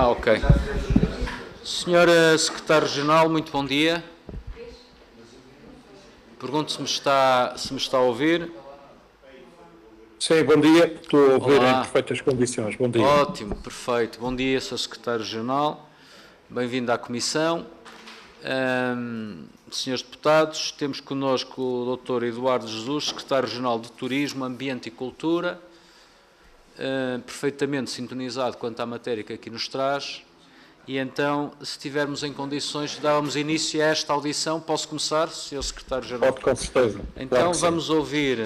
Ok. Senhora Secretária Regional, muito bom dia. Pergunto se me está a ouvir. Sim, bom dia. Estou a ouvir Olá. em perfeitas condições. Bom dia. Ótimo, perfeito. Bom dia, Sr. Secretário Regional. Bem-vindo à Comissão. Senhores Deputados, temos connosco o Dr. Eduardo Jesus, Secretário Regional de Turismo, Ambiente e Cultura, perfeitamente sintonizado quanto à matéria que aqui nos traz. E então, se estivermos em condições, dávamos início a esta audição. Posso começar, Sr. Secretário-Geral? Pode, com certeza. Então, Claro que vamos sim. ouvir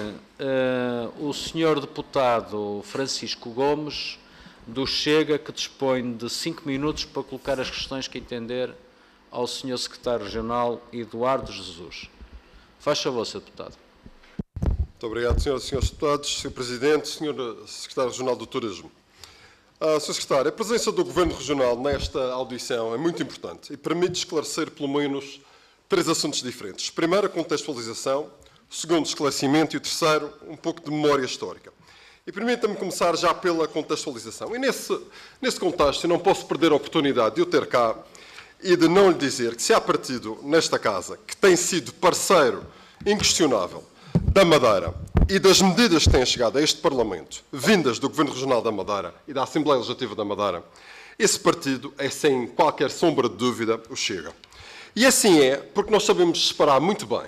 o Sr. Deputado Francisco Gomes, do Chega, que dispõe de 5 minutos para colocar as questões que entender ao Sr. Secretário Regional Eduardo Jesus. Faz favor, Sr. Deputado. Muito obrigado, senhoras e senhores deputados, Sr. Presidente, Sr. Secretário Regional do Turismo. Sr. Secretário, a presença do Governo Regional nesta audição é muito importante e permite esclarecer pelo menos 3 assuntos diferentes. Primeiro, a contextualização. Segundo, esclarecimento. E o terceiro, um pouco de memória histórica. E permita-me começar já pela contextualização. E nesse contexto, eu não posso perder a oportunidade de eu ter cá e de não lhe dizer que se há partido nesta Casa que tem sido parceiro inquestionável da Madeira e das medidas que têm chegado a este Parlamento, vindas do Governo Regional da Madeira e da Assembleia Legislativa da Madeira, esse partido é, sem qualquer sombra de dúvida, o Chega. E assim é porque nós sabemos separar muito bem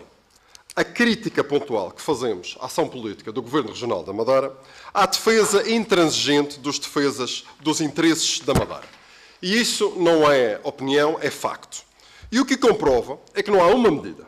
a crítica pontual que fazemos à ação política do Governo Regional da Madeira à defesa intransigente dos interesses da Madeira. E isso não é opinião, é facto. E o que comprova é que não há uma medida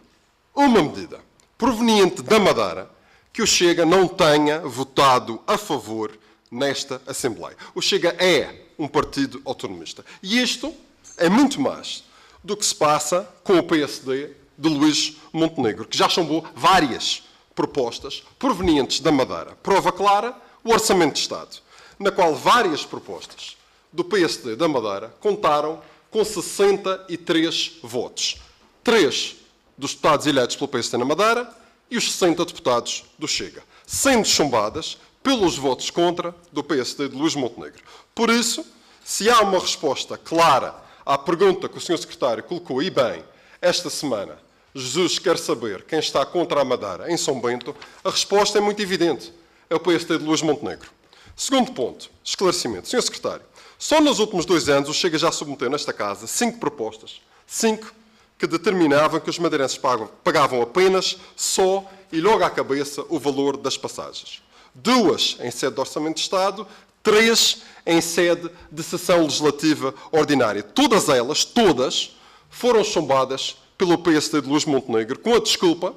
proveniente da Madeira que o Chega não tenha votado a favor nesta Assembleia. O Chega é um partido autonomista. E isto é muito mais do que se passa com o PSD de Luís Montenegro, que já chumbou várias propostas provenientes da Madeira. Prova clara, o Orçamento de Estado, na qual várias propostas do PSD da Madeira contaram com 63 votos. 3 dos deputados eleitos pelo PSD na Madeira e os 60 deputados do Chega, sendo chumbadas pelos votos contra do PSD de Luís Montenegro. Por isso, se há uma resposta clara à pergunta que o Sr. Secretário colocou, e bem, esta semana, Jesus quer saber quem está contra a Madeira em São Bento, a resposta é muito evidente, é o PSD de Luís Montenegro. Segundo ponto, esclarecimento. Sr. Secretário, só nos últimos 2 anos o Chega já submeteu nesta Casa 5 propostas, 5 que determinavam que os madeirenses pagavam apenas só e logo à cabeça o valor das passagens. 2 em sede de Orçamento de Estado, 3 em sede de sessão legislativa ordinária. Todas elas, foram chumbadas pelo PSD de Luís Montenegro com a desculpa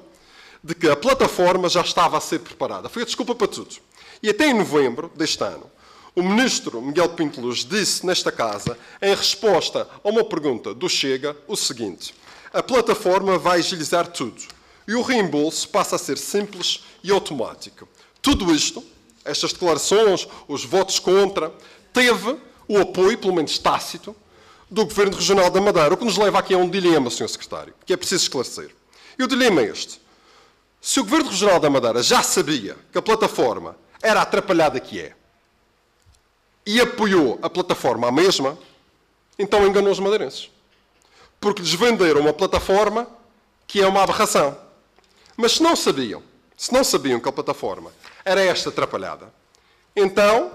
de que a plataforma já estava a ser preparada. Foi a desculpa para tudo. E até em novembro deste ano, o ministro Miguel Pinto Luz disse nesta Casa, em resposta a uma pergunta do Chega, o seguinte: a plataforma vai agilizar tudo e o reembolso passa a ser simples e automático. Tudo isto, estas declarações, os votos contra, teve o apoio, pelo menos tácito, do Governo Regional da Madeira, o que nos leva aqui a um dilema, Sr. Secretário, que é preciso esclarecer. E o dilema é este. Se o Governo Regional da Madeira já sabia que a plataforma era a atrapalhada que é, e apoiou a plataforma à mesma, então enganou os madeirenses. Porque lhes venderam uma plataforma que é uma aberração. Mas se não sabiam que a plataforma era esta atrapalhada, então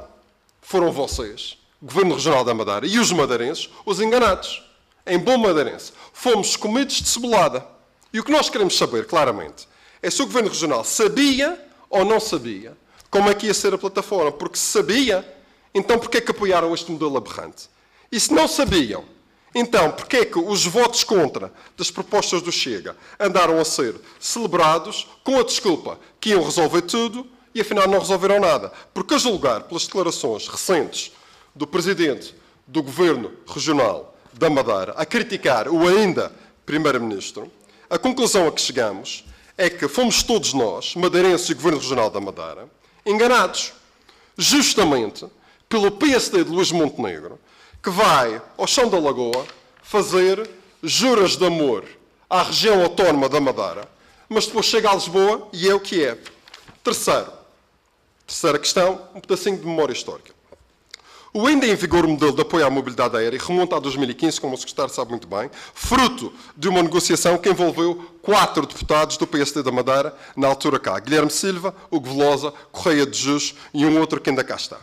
foram vocês, Governo Regional da Madeira, e os madeirenses, os enganados. Em bom madeirense, fomos comidos de cebolada. E o que nós queremos saber, claramente, é se o Governo Regional sabia ou não sabia como é que ia ser a plataforma. Porque se sabia, então porquê é que apoiaram este modelo aberrante? E se não sabiam, então porquê é que os votos contra das propostas do Chega andaram a ser celebrados com a desculpa que iam resolver tudo e afinal não resolveram nada? Porque a julgar pelas declarações recentes do Presidente do Governo Regional da Madeira a criticar o ainda Primeiro-Ministro, a conclusão a que chegamos é que fomos todos nós, madeirenses e Governo Regional da Madeira, enganados. Justamente pelo PSD de Luís Montenegro, que vai ao chão da Lagoa fazer juras de amor à região autónoma da Madeira, mas depois chega a Lisboa e é o que é. Terceira questão, um pedacinho de memória histórica. O ainda em vigor modelo de apoio à mobilidade aérea remonta a 2015, como o secretário sabe muito bem, fruto de uma negociação que envolveu 4 deputados do PSD da Madeira, na altura cá, Guilherme Silva, Hugo Velosa, Correia de Jus e um outro que ainda cá está.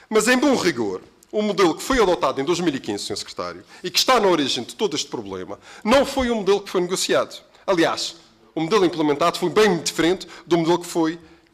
Mas, em bom rigor, o modelo que foi adotado em 2015, Sr. Secretário, e que está na origem de todo este problema, não foi o modelo que foi negociado. Aliás, o modelo implementado foi bem diferente do modelo que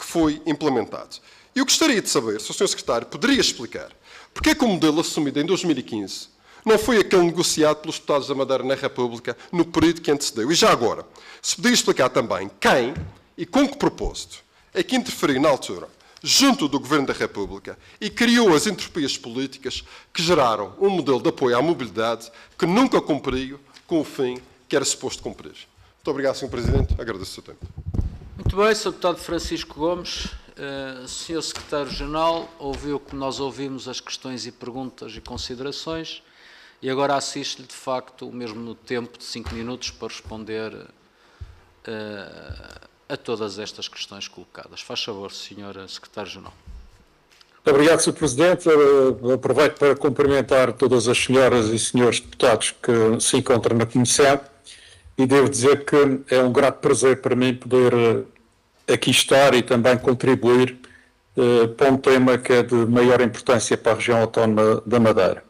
foi implementado. E eu gostaria de saber se o Sr. Secretário poderia explicar porque é que o modelo assumido em 2015 não foi aquele negociado pelos deputados da Madeira na República no período que antecedeu. E já agora, se podia explicar também quem e com que propósito é que interferiu na altura junto do Governo da República e criou as entropias políticas que geraram um modelo de apoio à mobilidade que nunca cumpriu com o fim que era suposto cumprir. Muito obrigado, Sr. Presidente. Agradeço o seu tempo. Muito bem, Sr. Deputado Francisco Gomes. Sr. Secretário-Geral, ouviu como nós ouvimos as questões e perguntas e considerações e agora assiste-lhe, de facto, mesmo no tempo de 5 minutos para responder a todas estas questões colocadas. Faz favor, Sr. Secretário-Geral. Obrigado, Sr. Presidente. Aproveito para cumprimentar todas as senhoras e senhores deputados que se encontram na Comissão e devo dizer que é um grato prazer para mim poder aqui estar e também contribuir para um tema que é de maior importância para a região autónoma da Madeira.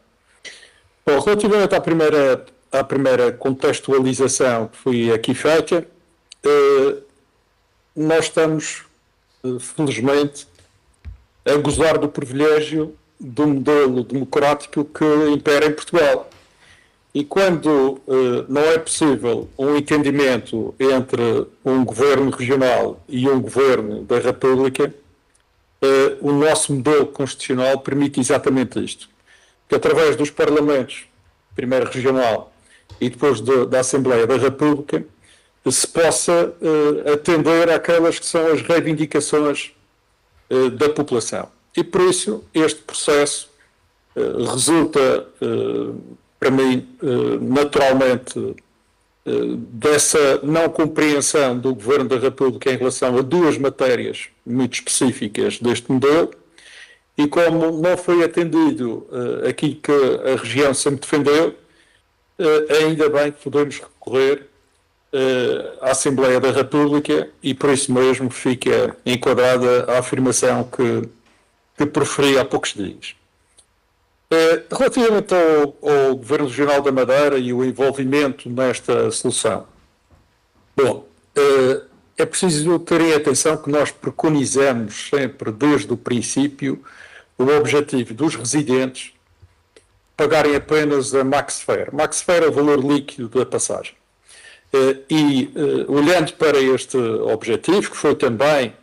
Bom, relativamente à primeira contextualização que foi aqui feita, nós estamos, felizmente, a gozar do privilégio do modelo democrático que impera em Portugal. E quando não é possível um entendimento entre um governo regional e um governo da República, o nosso modelo constitucional permite exatamente isto. Que através dos parlamentos, primeiro regional e depois da Assembleia da República, se possa atender àquelas que são as reivindicações da população. E por isso este processo resulta, para mim, naturalmente, dessa não compreensão do Governo da República em relação a 2 matérias muito específicas deste modelo, e como não foi atendido aquilo que a região sempre defendeu, ainda bem que podemos recorrer à Assembleia da República e por isso mesmo fica enquadrada a afirmação que proferi há poucos dias. Relativamente ao Governo Regional da Madeira e o envolvimento nesta solução, bom, é preciso ter em atenção que nós preconizamos sempre, desde o princípio, o objetivo dos residentes pagarem apenas a Maxfer. Maxfer é o valor líquido da passagem. Olhando para este objetivo, que foi também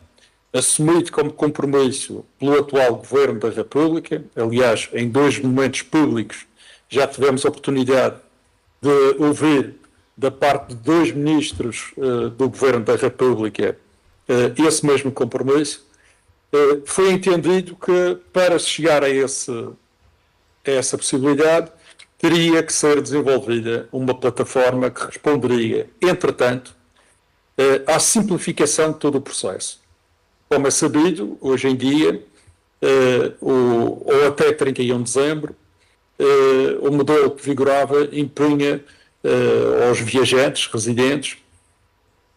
assumido como compromisso pelo atual Governo da República, aliás, em 2 momentos públicos já tivemos a oportunidade de ouvir da parte de 2 ministros do Governo da República esse mesmo compromisso, foi entendido que para chegar a essa possibilidade teria que ser desenvolvida uma plataforma que responderia, entretanto, à simplificação de todo o processo. Como é sabido, hoje em dia, ou até 31 de dezembro, o modelo que vigorava impunha aos viajantes, residentes,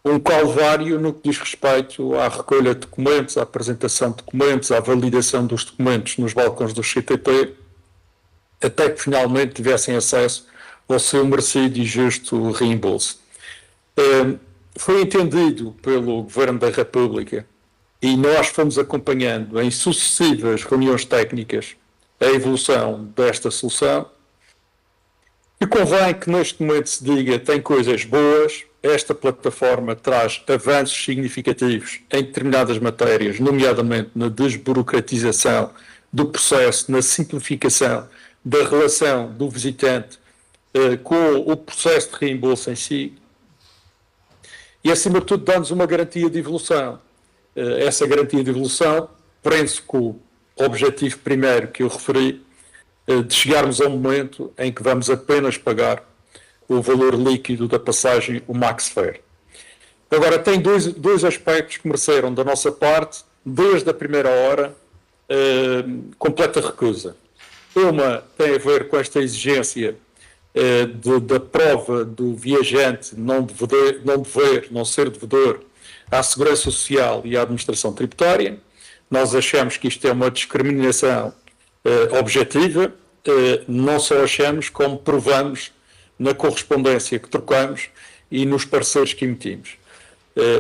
um calvário no que diz respeito à recolha de documentos, à apresentação de documentos, à validação dos documentos nos balcões do CTT, até que finalmente tivessem acesso ao seu merecido e justo reembolso. Foi entendido pelo Governo da República e nós fomos acompanhando em sucessivas reuniões técnicas a evolução desta solução. E convém que neste momento se diga tem coisas boas, esta plataforma traz avanços significativos em determinadas matérias, nomeadamente na desburocratização do processo, na simplificação da relação do visitante com o processo de reembolso em si e, acima de tudo, dá-nos uma garantia de evolução. Essa garantia de evolução prende-se com o objetivo primeiro que eu referi, de chegarmos a um momento em que vamos apenas pagar o valor líquido da passagem, o Maxfer. Agora, tem dois aspectos que mereceram da nossa parte, desde a primeira hora, completa recusa. Uma tem a ver com esta exigência da prova do viajante não ser devedor à Segurança Social e à Administração Tributária. Nós achamos que isto é uma discriminação objetiva, não só achamos, como provamos na correspondência que trocamos e nos pareceres que emitimos.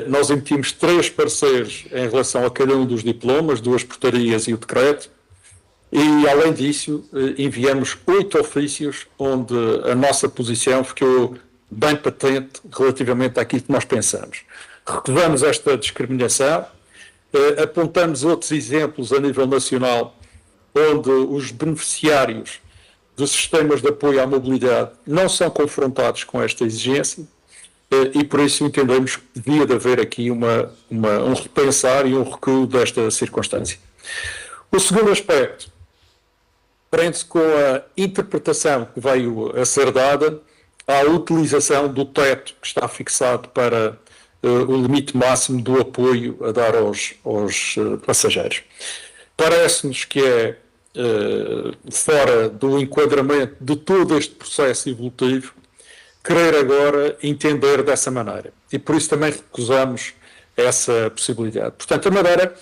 Nós emitimos 3 pareceres em relação a cada um dos diplomas, 2 portarias e o decreto, e, além disso, enviamos 8 ofícios onde a nossa posição ficou bem patente relativamente àquilo que nós pensamos. Recusamos esta discriminação, apontamos outros exemplos a nível nacional onde os beneficiários dos sistemas de apoio à mobilidade não são confrontados com esta exigência e, por isso, entendemos que devia de haver aqui um repensar e um recuo desta circunstância. O segundo aspecto prende-se com a interpretação que veio a ser dada à utilização do teto que está fixado para o limite máximo do apoio a dar aos passageiros. Parece-nos que é fora do enquadramento de todo este processo evolutivo querer agora entender dessa maneira. E por isso também recusamos essa possibilidade. Portanto, a Madeira,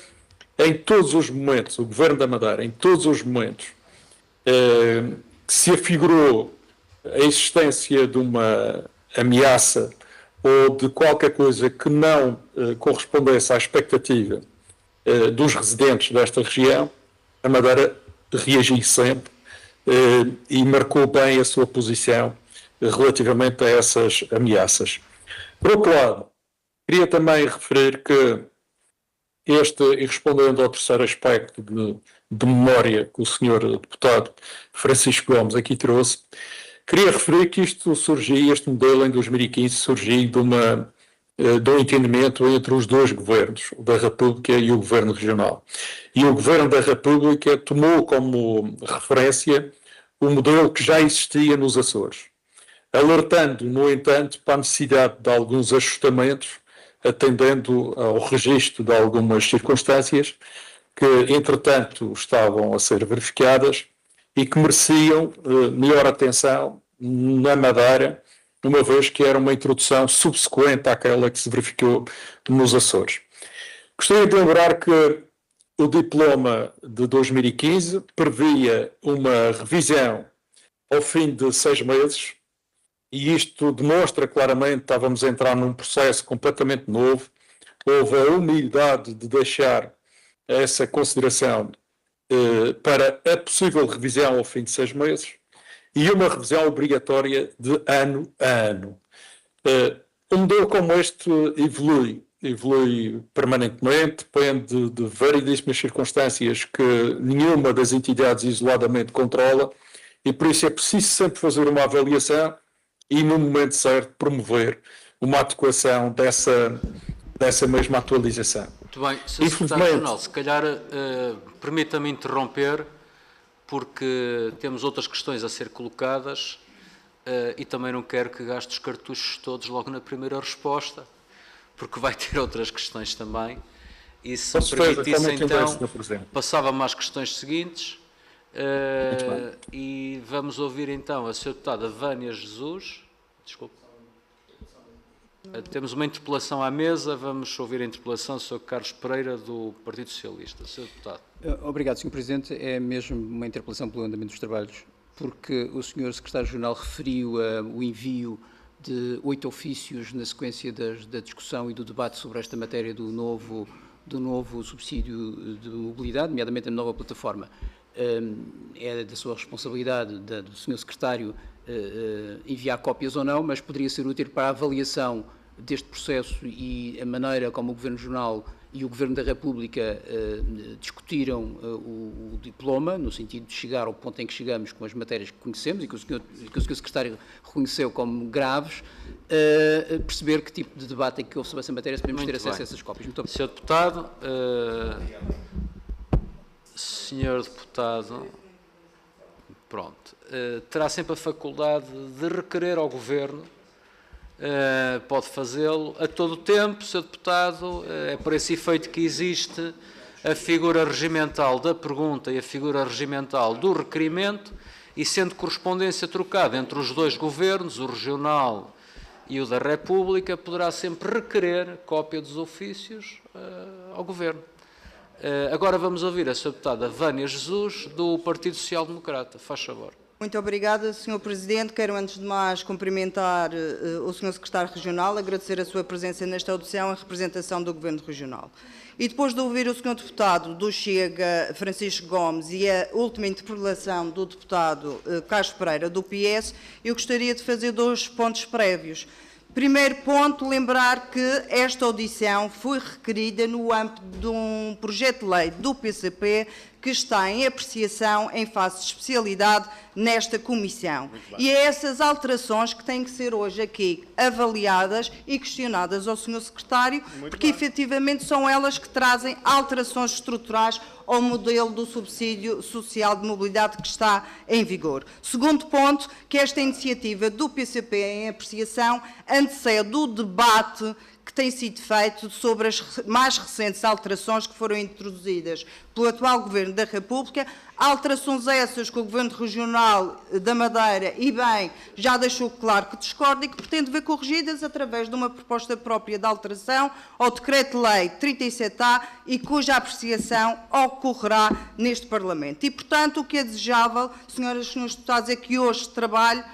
em todos os momentos, o Governo da Madeira, em todos os momentos, que se afigurou a existência de uma ameaça ou de qualquer coisa que não correspondesse à expectativa dos residentes desta região, a Madeira reagiu sempre e marcou bem a sua posição relativamente a essas ameaças. Por outro lado, queria também referir que e respondendo ao terceiro aspecto de memória que o Sr. Deputado Francisco Gomes aqui trouxe, queria referir que este modelo em 2015 surgiu de um entendimento entre os 2 governos, o da República e o Governo Regional. E o Governo da República tomou como referência o modelo que já existia nos Açores, alertando, no entanto, para a necessidade de alguns ajustamentos, atendendo ao registro de algumas circunstâncias que, entretanto, estavam a ser verificadas e que mereciam melhor atenção na Madeira, uma vez que era uma introdução subsequente àquela que se verificou nos Açores. Gostaria de lembrar que o diploma de 2015 previa uma revisão ao fim de 6 meses, e isto demonstra claramente que estávamos a entrar num processo completamente novo. Houve a humildade de deixar essa consideração para a possível revisão ao fim de 6 meses e uma revisão obrigatória de ano a ano. Um modelo como este evolui permanentemente, depende de variedíssimas circunstâncias que nenhuma das entidades isoladamente controla e por isso é preciso sempre fazer uma avaliação e, no momento certo, promover uma adequação dessa mesma atualização. Muito bem, Sr. Secretário-Geral, se calhar permita-me interromper, porque temos outras questões a ser colocadas e também não quero que gaste os cartuchos todos logo na primeira resposta, porque vai ter outras questões também. E se me permitisse, então, passava-me às questões seguintes. E vamos ouvir então a Sra. Deputada Vânia Jesus. Desculpe. Temos uma interpelação à mesa, vamos ouvir a interpelação do Sr. Carlos Pereira, do Partido Socialista. Sr. Deputado. Obrigado, Sr. Presidente. É mesmo uma interpelação pelo andamento dos trabalhos, porque o Sr. Secretário-Geral referiu o envio de 8 ofícios na sequência da discussão e do debate sobre esta matéria do novo subsídio de mobilidade, nomeadamente a nova plataforma. É da sua responsabilidade, do Sr. Secretário, enviar cópias ou não, mas poderia ser útil para a avaliação deste processo e a maneira como o Governo Regional e o Governo da República discutiram o diploma, no sentido de chegar ao ponto em que chegamos com as matérias que conhecemos e que o Sr. Secretário reconheceu como graves, perceber que tipo de debate é que houve sobre essa matéria, se podemos ter acesso a essas cópias. Muito obrigado. Sr. Deputado, Sr. Deputado, pronto, terá sempre a faculdade de requerer ao Governo, pode fazê-lo a todo o tempo, Sr. Deputado, é por esse efeito que existe a figura regimental da pergunta e a figura regimental do requerimento, e sendo correspondência trocada entre os dois governos, o regional e o da República, poderá sempre requerer cópia dos ofícios ao Governo. Agora vamos ouvir a Sra. Deputada Vânia Jesus, do Partido Social Democrata. Faz favor. Muito obrigada, Sr. Presidente. Quero, antes de mais, cumprimentar o Sr. Secretário Regional, agradecer a sua presença nesta audição em representação do Governo Regional. E depois de ouvir o Sr. Deputado do Chega, Francisco Gomes, e a última interpelação do Deputado Carlos Pereira, do PS, eu gostaria de fazer 2 pontos prévios. Primeiro ponto, lembrar que esta audição foi requerida no âmbito de um projeto de lei do PCP que está em apreciação em fase de especialidade nesta comissão. E é essas alterações que têm que ser hoje aqui avaliadas e questionadas ao Sr. Secretário, porque efetivamente são elas que trazem alterações estruturais ao modelo do subsídio social de mobilidade que está em vigor. Segundo ponto, que esta iniciativa do PCP em apreciação antecede o debate que tem sido feito sobre as mais recentes alterações que foram introduzidas pelo atual Governo da República, alterações essas que o Governo Regional da Madeira, e bem, já deixou claro que discorda e que pretende ver corrigidas através de uma proposta própria de alteração ao Decreto-Lei 37A e cuja apreciação ocorrerá neste Parlamento. E, portanto, o que é desejável, senhoras e senhores deputados, é que hoje se trabalhe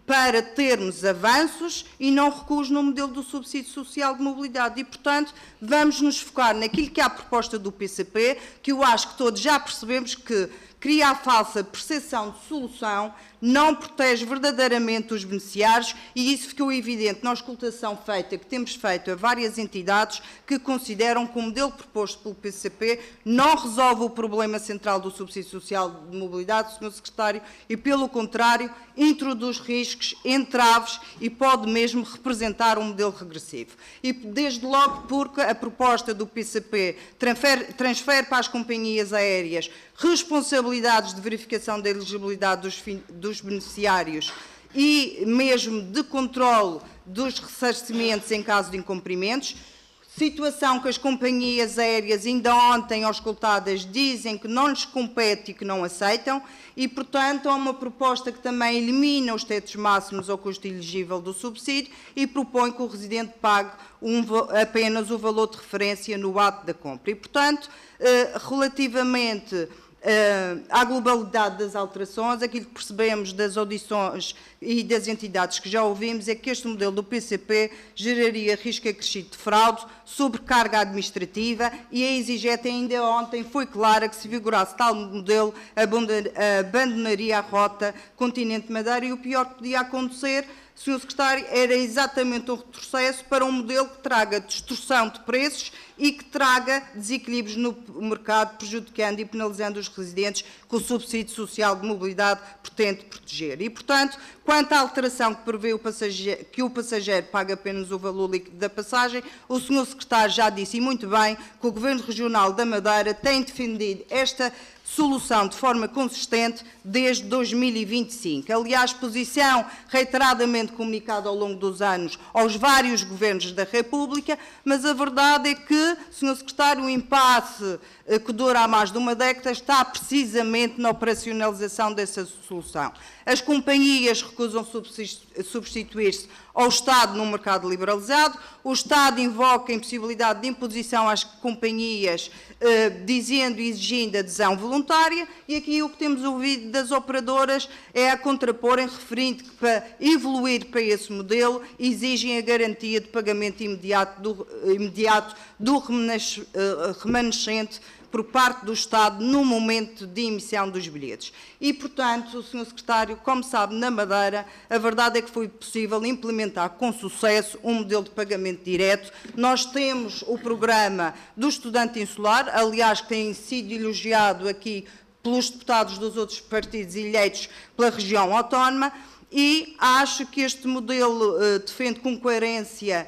para termos avanços e não recuos no modelo do subsídio social de mobilidade. E, portanto, vamos nos focar naquilo que é a proposta do PCP, que eu acho que todos já percebemos que cria a falsa percepção de solução, não protege verdadeiramente os beneficiários, e isso ficou evidente na auscultação feita, que temos feito a várias entidades que consideram que o modelo proposto pelo PCP não resolve o problema central do subsídio social de mobilidade, Sr. Secretário, e, pelo contrário, introduz riscos, entraves e pode mesmo representar um modelo regressivo. E, desde logo, porque a proposta do PCP transfere para as companhias aéreas responsabilidades de verificação da elegibilidade dos beneficiários e mesmo de controle dos ressarcimentos em caso de incumprimentos, situação que as companhias aéreas, ainda ontem auscultadas, dizem que não lhes compete e que não aceitam, e, portanto, há uma proposta que também elimina os tetos máximos ao custo elegível do subsídio e propõe que o residente pague apenas o valor de referência no ato da compra. E, portanto, relativamente à globalidade das alterações, aquilo que percebemos das audições e das entidades que já ouvimos é que este modelo do PCP geraria risco acrescido de fraude, sobrecarga administrativa, e a EasyJet ainda ontem foi clara que, se vigorasse tal modelo, abandonaria a rota Continente Madeira, e o pior que podia acontecer, Sr. Secretário, era exatamente um retrocesso para um modelo que traga distorção de preços e que traga desequilíbrios no mercado, prejudicando e penalizando os residentes que o subsídio social de mobilidade pretende proteger. E, portanto, quanto à alteração que prevê que o passageiro paga apenas o valor líquido da passagem, o Sr. Secretário já disse, e muito bem, que o Governo Regional da Madeira tem defendido esta solução de forma consistente desde 2025. Aliás, posição reiteradamente comunicada ao longo dos anos aos vários governos da República, mas a verdade é que, Sr. Secretário, o impasse que dura há mais de uma década está precisamente na operacionalização dessa solução. As companhias recusam substituir-se ao Estado num mercado liberalizado, o Estado invoca a impossibilidade de imposição às companhias, dizendo e exigindo adesão voluntária, e aqui o que temos ouvido das operadoras é a contraporem, referindo que, para evoluir para esse modelo, exigem a garantia de pagamento imediato do remanescente por parte do Estado no momento de emissão dos bilhetes. E, portanto, Sr. Secretário, como sabe, na Madeira, a verdade é que foi possível implementar com sucesso um modelo de pagamento direto. Nós temos o programa do estudante insular, aliás, que tem sido elogiado aqui pelos deputados dos outros partidos eleitos pela região autónoma, e acho que este modelo defende com coerência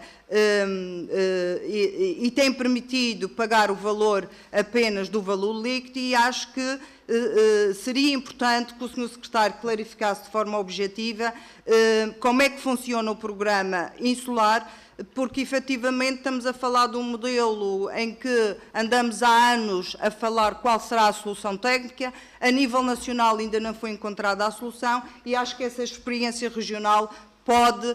e tem permitido pagar o valor apenas do valor líquido, e acho que seria importante que o Sr. Secretário clarificasse de forma objetiva como é que funciona o programa insular, porque efetivamente estamos a falar de um modelo em que andamos há anos a falar qual será a solução técnica. A nível nacional ainda não foi encontrada a solução, e acho que essa experiência regional pode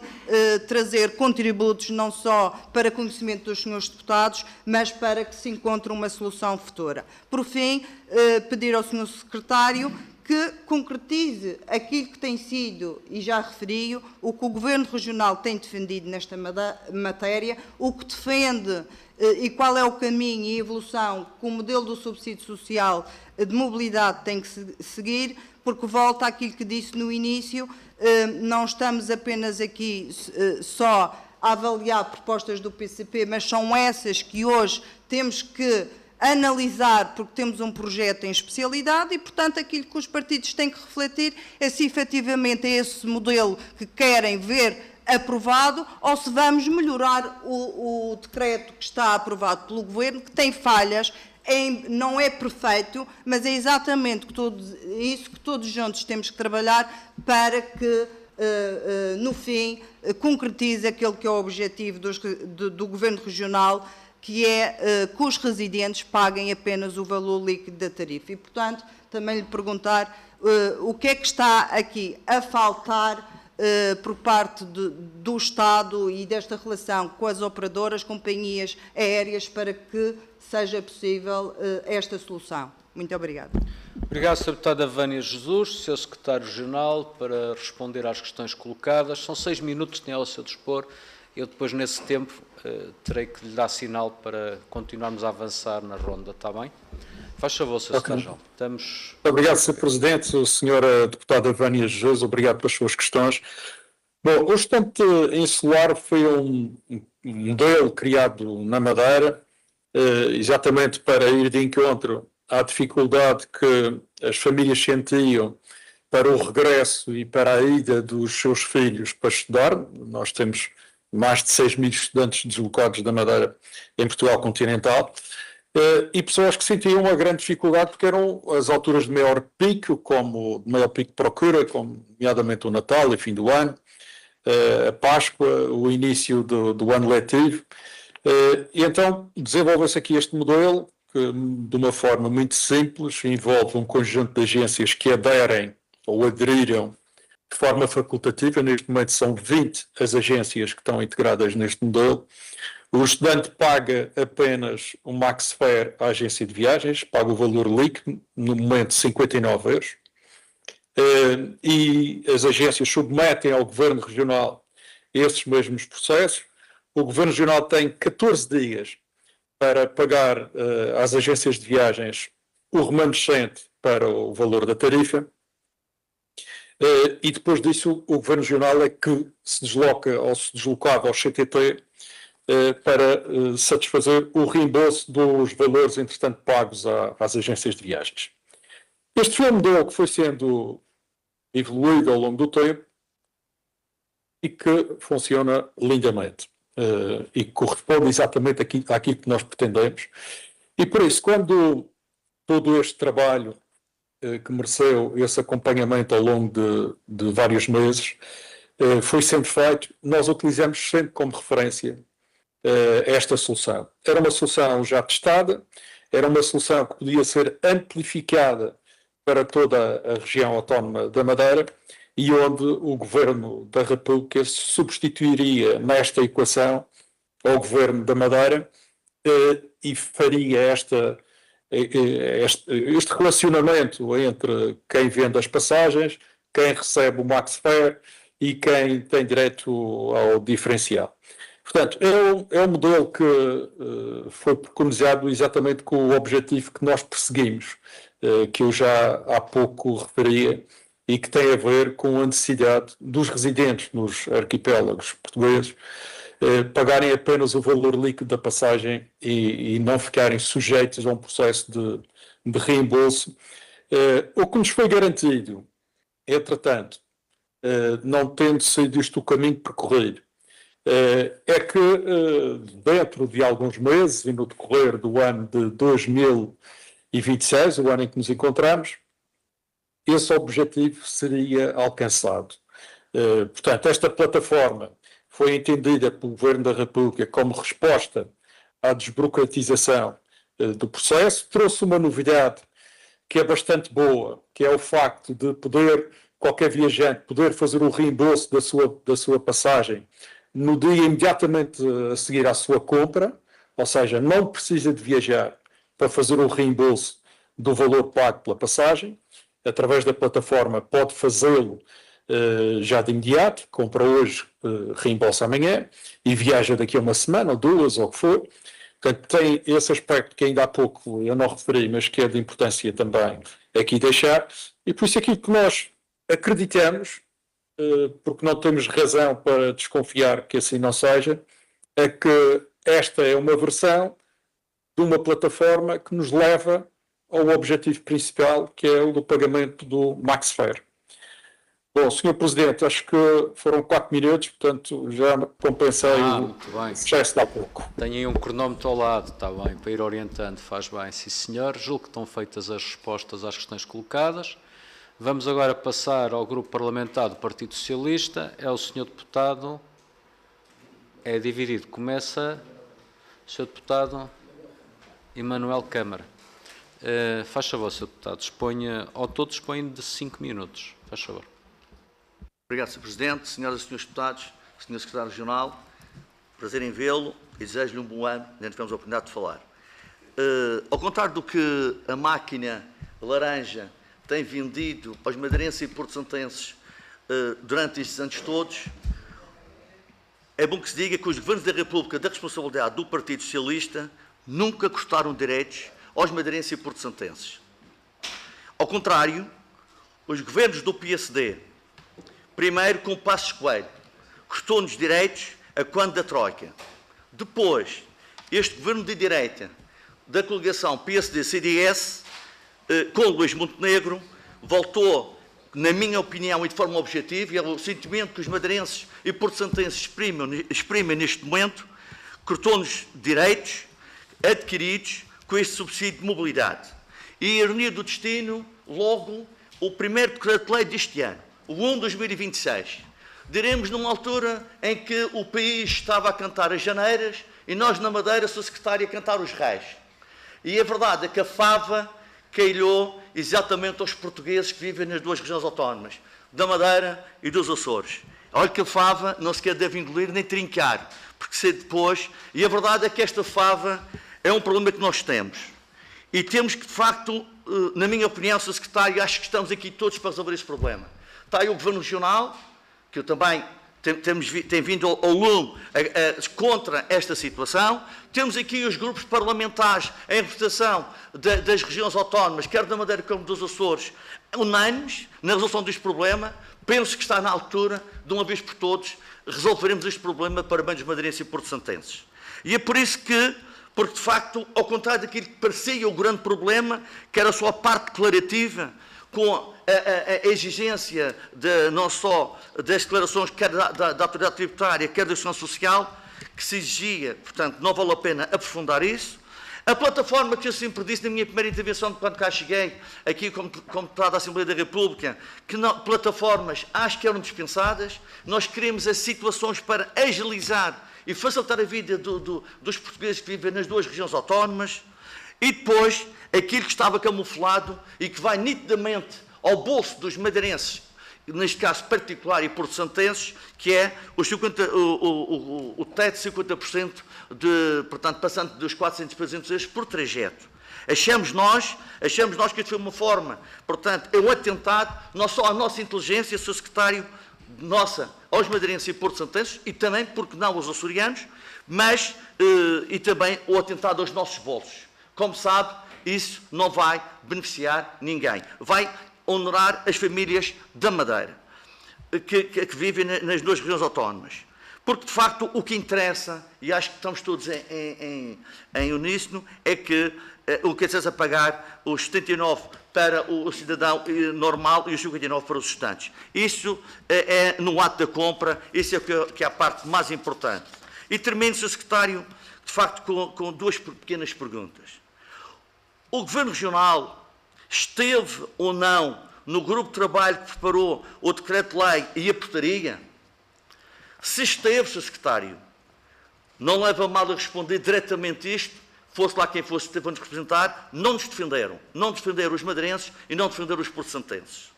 trazer contributos não só para conhecimento dos senhores deputados, mas para que se encontre uma solução futura. Por fim, pedir ao senhor secretário que concretize aquilo que tem sido, e já referi, o que o Governo Regional tem defendido nesta matéria, o que defende e qual é o caminho e a evolução que o modelo do subsídio social de mobilidade tem que seguir, porque volta àquilo que disse no início, não estamos apenas aqui só a avaliar propostas do PCP, mas são essas que hoje temos que analisar, porque temos um projeto em especialidade, e, portanto, aquilo que os partidos têm que refletir é se efetivamente é esse modelo que querem ver aprovado, ou se vamos melhorar o decreto que está aprovado pelo Governo, que tem falhas, não é perfeito, mas é exatamente isso que todos juntos temos que trabalhar para que, no fim, concretize aquele que é o objetivo do Governo Regional, que é que os residentes paguem apenas o valor líquido da tarifa. E, portanto, também lhe perguntar o que é que está aqui a faltar por parte do Estado e desta relação com as operadoras, companhias aéreas, para que seja possível esta solução. Muito obrigada. Obrigado, Sra. Deputada Vânia Jesus, Sr. Secretário Regional, para responder às questões colocadas. São 6 minutos que tem ao seu dispor. Eu depois, nesse tempo, terei que lhe dar sinal para continuarmos a avançar na ronda, está bem? Faz favor, Sr. Secretário-Geral. Estamos... Obrigado, Sr. Presidente. Sra. Deputada Vânia Jesus, obrigado pelas suas questões. Bom, o estante insular foi um modelo criado na Madeira, exatamente para ir de encontro à dificuldade que as famílias sentiam para o regresso e para a ida dos seus filhos para estudar. Nós temos mais de 6.000 estudantes deslocados da Madeira em Portugal continental, e pessoas que sentiam uma grande dificuldade porque eram as alturas de maior pico, de procura, como nomeadamente o Natal e fim do ano, a Páscoa, o início do ano letivo, e então desenvolveu-se aqui este modelo que, de uma forma muito simples, envolve um conjunto de agências que aderem ou aderiram de forma facultativa. Neste momento são 20 as agências que estão integradas neste modelo. O estudante paga apenas o Maxfare à agência de viagens, paga o valor líquido, no momento 59 euros, e as agências submetem ao Governo Regional esses mesmos processos. O Governo Regional tem 14 dias para pagar às agências de viagens o remanescente para o valor da tarifa, e depois disso o Governo Regional é que se desloca ou se deslocava ao CTT para satisfazer o reembolso dos valores, entretanto, pagos às agências de viagens. Este foi um modelo que foi sendo evoluído ao longo do tempo e que funciona lindamente e corresponde exatamente àquilo que nós pretendemos. E por isso, quando todo este trabalho que mereceu esse acompanhamento ao longo de vários meses foi sendo feito, nós utilizamos sempre como referência esta solução. Era uma solução já testada, era uma solução que podia ser amplificada para toda a região autónoma da Madeira e onde o Governo da República se substituiria nesta equação ao Governo da Madeira e faria este relacionamento entre quem vende as passagens, quem recebe o Maxfare e quem tem direito ao diferencial. Portanto, é um modelo que foi preconizado exatamente com o objetivo que nós perseguimos, que eu já há pouco referia, e que tem a ver com a necessidade dos residentes nos arquipélagos portugueses pagarem apenas o valor líquido da passagem e não ficarem sujeitos a um processo de reembolso. O que nos foi garantido, entretanto, não tendo sido isto o caminho percorrido, é que dentro de alguns meses e no decorrer do ano de 2026, o ano em que nos encontramos, esse objetivo seria alcançado. Portanto, esta plataforma foi entendida pelo Governo da República como resposta à desburocratização do processo, trouxe uma novidade que é bastante boa, que é o facto de qualquer viajante poder fazer o reembolso da sua passagem no dia imediatamente a seguir à sua compra, ou seja, não precisa de viajar para fazer o reembolso do valor pago pela passagem. Através da plataforma pode fazê-lo já de imediato, compra hoje, reembolsa amanhã e viaja daqui a uma semana ou duas, ou o que for. Portanto, tem esse aspecto que ainda há pouco eu não referi, mas que é de importância também aqui deixar. E por isso aquilo que nós acreditamos, porque não temos razão para desconfiar que assim não seja, é que esta é uma versão de uma plataforma que nos leva ao objetivo principal, que é o do pagamento do MaxFair. Bom, Sr. Presidente, acho que foram 4 minutos, portanto já compensei o gesto de há pouco. Tenho aí um cronómetro ao lado, está bem, para ir orientando, faz bem, sim senhor. Julgo que estão feitas as respostas às questões colocadas. Vamos agora passar ao grupo parlamentar do Partido Socialista. É o Sr. Deputado... É dividido. Começa o Sr. Deputado Emanuel Câmara. Faz favor, Sr. Deputado. Ao todo dispõe de 5 minutos. Faz favor. Obrigado, Sr. Presidente. Senhoras e Senhores Deputados, Sr. Secretário Regional, prazer em vê-lo e desejo-lhe um bom ano, ainda tivemos a oportunidade de falar. Ao contrário do que a máquina laranja tem vendido aos madeirenses e porto-santenses durante estes anos todos, é bom que se diga que os governos da República da responsabilidade do Partido Socialista nunca cortaram direitos aos madeirenses e porto-santenses. Ao contrário, os governos do PSD, primeiro com o Passos Coelho, cortou-nos direitos a quando da Troika. Depois, este governo de direita da coligação PSD-CDS, com Luís Montenegro, voltou, na minha opinião e de forma objetiva, e é o sentimento que os madeirenses e porto-santenses exprimem neste momento, cortou-nos direitos adquiridos com este subsídio de mobilidade. E a ironia do destino, logo, o primeiro decreto-lei deste ano, o 1 de 2026, diremos numa altura em que o país estava a cantar as janeiras e nós na Madeira, Sr. Secretário, a cantar os reis. E a verdade é que a fava calhou exatamente aos portugueses que vivem nas duas regiões autónomas, da Madeira e dos Açores. Olha que a fava não sequer deve engolir nem trincar, porque se depois... E a verdade é que esta fava é um problema que nós temos. E temos que, de facto, na minha opinião, Sr. Secretário, acho que estamos aqui todos para resolver esse problema. Está aí o Governo Regional, que eu também tem vindo ao longo contra esta situação. Temos aqui os grupos parlamentares em representação das regiões autónomas, quer da Madeira como dos Açores, unânimes na resolução deste problema. Penso que está na altura, de uma vez por todos, resolveremos este problema para bem dos madeirenses e porto-santenses. E é por isso que, porque de facto, ao contrário daquilo que parecia o grande problema, que era só a parte declarativa, com a exigência não só das declarações, quer da autoridade tributária, quer da Segurança Social, que se exigia, portanto, não vale a pena aprofundar isso. A plataforma que eu sempre disse na minha primeira intervenção, quando cá cheguei, aqui como deputado da Assembleia da República, que plataformas acho que eram dispensadas. Nós queremos as situações para agilizar e facilitar a vida dos portugueses que vivem nas duas regiões autónomas. E depois, aquilo que estava camuflado e que vai nitidamente ao bolso dos madeirenses, neste caso particular e porto-santenses, que é o teto de 50%, portanto, passando dos 400 para 200 euros por trajeto. Achamos nós que isto foi uma forma, portanto, é um atentado, não só à nossa inteligência, Sr. Secretário, nossa, aos madeirenses e porto-santenses, e também, porque não, aos açorianos, mas, e também o atentado aos nossos bolsos. Como sabe, isso não vai beneficiar ninguém. Vai honorar as famílias da Madeira, que vivem nas duas regiões autónomas. Porque, de facto, o que interessa, e acho que estamos todos em uníssono, é que o que interessa pagar os 79 para o cidadão normal e os 59 para os estudantes. Isso é no ato da compra, isso é que é a parte mais importante. E termino, Sr. Secretário, de facto, com duas pequenas perguntas. O Governo Regional esteve ou não no grupo de trabalho que preparou o decreto-lei e a portaria? Se esteve, Sr. Secretário, não leva mal a responder diretamente isto, fosse lá quem fosse que teve a nos representar, não nos defenderam. Não defenderam os madeirenses e não defenderam os porto-santenses.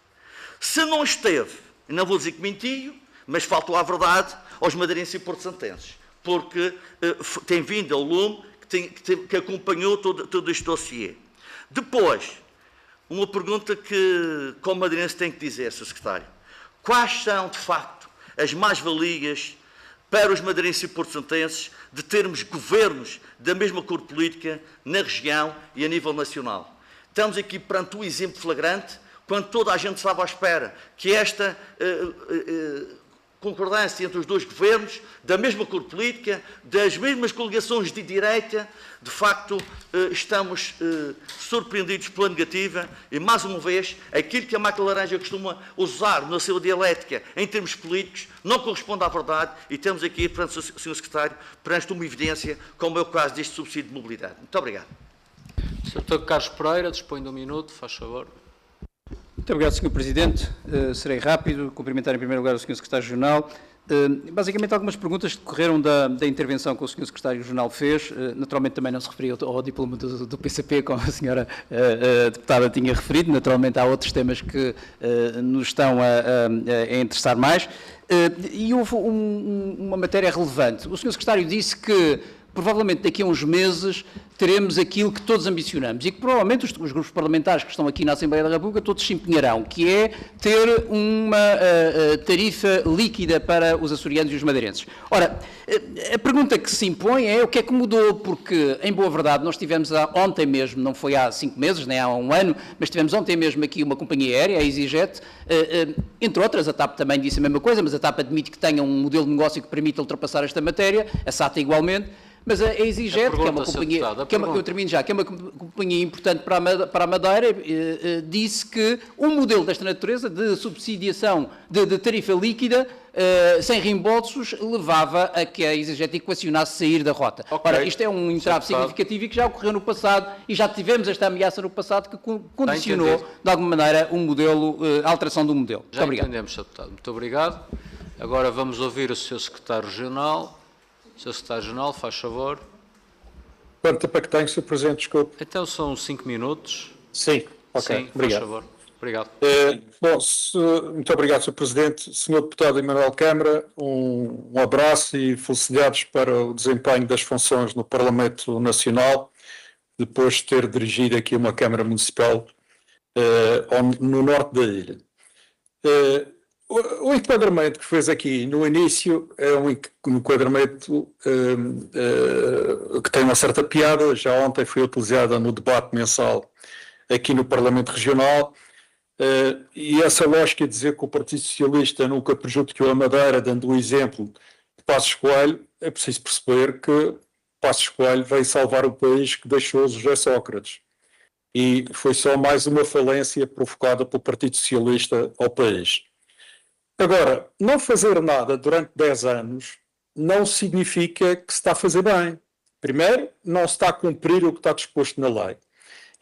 Se não esteve, não vou dizer que mentiu, mas faltou à verdade aos madeirenses e porto-santenses, porque tem vindo ao lume que acompanhou todo este dossiê. Depois, uma pergunta que, como madeirense, tenho que dizer, Sr. Secretário. Quais são, de facto, as mais-valias para os madeirenses e porto-santenses de termos governos da mesma cor política na região e a nível nacional? Estamos aqui perante um exemplo flagrante, quando toda a gente estava à espera que esta concordância entre os dois governos, da mesma cor política, das mesmas coligações de direita, de facto estamos surpreendidos pela negativa e, mais uma vez, aquilo que a máquina laranja costuma usar na sua dialética em termos políticos não corresponde à verdade e temos aqui, perante o Sr. Secretário, perante uma evidência, como é o caso deste subsídio de mobilidade. Muito obrigado. Sr. Carlos Pereira, dispõe de um minuto, faz favor. Muito obrigado, Sr. Presidente. Serei rápido. Cumprimentar em primeiro lugar o Sr. Secretário Regional. Basicamente, algumas perguntas decorreram da intervenção que o Sr. Secretário Regional fez. Naturalmente, também não se referiu ao diploma do PCP, como a Sra. Deputada tinha referido. Naturalmente, há outros temas que nos estão a interessar mais. E houve uma matéria relevante. O Sr. Secretário disse que provavelmente daqui a uns meses teremos aquilo que todos ambicionamos e que provavelmente os grupos parlamentares que estão aqui na Assembleia da República todos se empenharão, que é ter uma tarifa líquida para os açorianos e os madeirenses. Ora, a pergunta que se impõe é o que é que mudou, porque, em boa verdade, nós tivemos ontem mesmo, não foi há 5 meses, nem há um ano, mas tivemos ontem mesmo aqui uma companhia aérea, a EasyJet, entre outras, a TAP também disse a mesma coisa, mas a TAP admite que tenha um modelo de negócio que permita ultrapassar esta matéria, a SATA igualmente. Mas a EasyJet, que é uma companhia, eu termino já, que é uma companhia importante para a Madeira, disse que um modelo desta natureza de subsidiação de tarifa líquida, sem reembolsos, levava a que a EasyJet equacionasse sair da rota. Okay. Ora, isto é um entrave significativo e que já ocorreu no passado e já tivemos esta ameaça no passado que condicionou, de alguma maneira, um modelo, a alteração do modelo. Já entendemos, Sr. Deputado. Muito obrigado. Agora vamos ouvir o Sr. Secretário Regional. Sr. Secretário Regional, faz favor. Quanto tempo é que tem, Sr. Presidente? Desculpe. Então são 5 minutos. Sim, ok. Sim, obrigado. Faz favor. Obrigado. Muito obrigado, Sr. Presidente. Sr. Deputado Emanuel Câmara, um abraço e felicidades para o desempenho das funções no Parlamento Nacional, depois de ter dirigido aqui uma Câmara Municipal no norte da ilha. O enquadramento que fez aqui no início é um enquadramento que tem uma certa piada, já ontem foi utilizada no debate mensal aqui no Parlamento Regional, e essa lógica de dizer que o Partido Socialista nunca prejudicou a Madeira, dando o exemplo de Passos Coelho, é preciso perceber que Passos Coelho veio salvar o país que deixou José Sócrates. E foi só mais uma falência provocada pelo Partido Socialista ao país. Agora, não fazer nada durante 10 anos não significa que se está a fazer bem. Primeiro, não se está a cumprir o que está disposto na lei.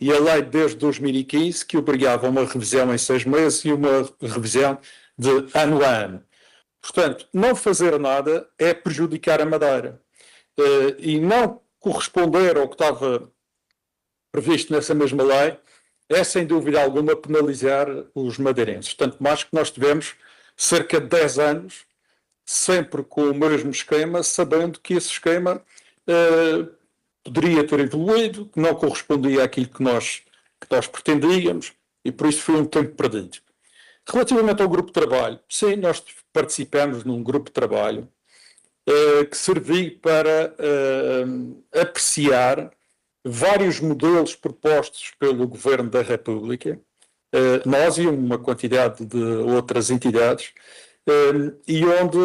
E a lei desde 2015 que obrigava uma revisão em 6 meses e uma revisão de ano a ano. Portanto, não fazer nada é prejudicar a Madeira. E não corresponder ao que estava previsto nessa mesma lei é, sem dúvida alguma, penalizar os madeirenses. Tanto mais que nós tivemos cerca de 10 anos, sempre com o mesmo esquema, sabendo que esse esquema poderia ter evoluído, que não correspondia àquilo que nós pretendíamos, e por isso foi um tempo perdido. Relativamente ao grupo de trabalho, sim, nós participamos num grupo de trabalho que serviu para apreciar vários modelos propostos pelo Governo da República, nós e uma quantidade de outras entidades, e onde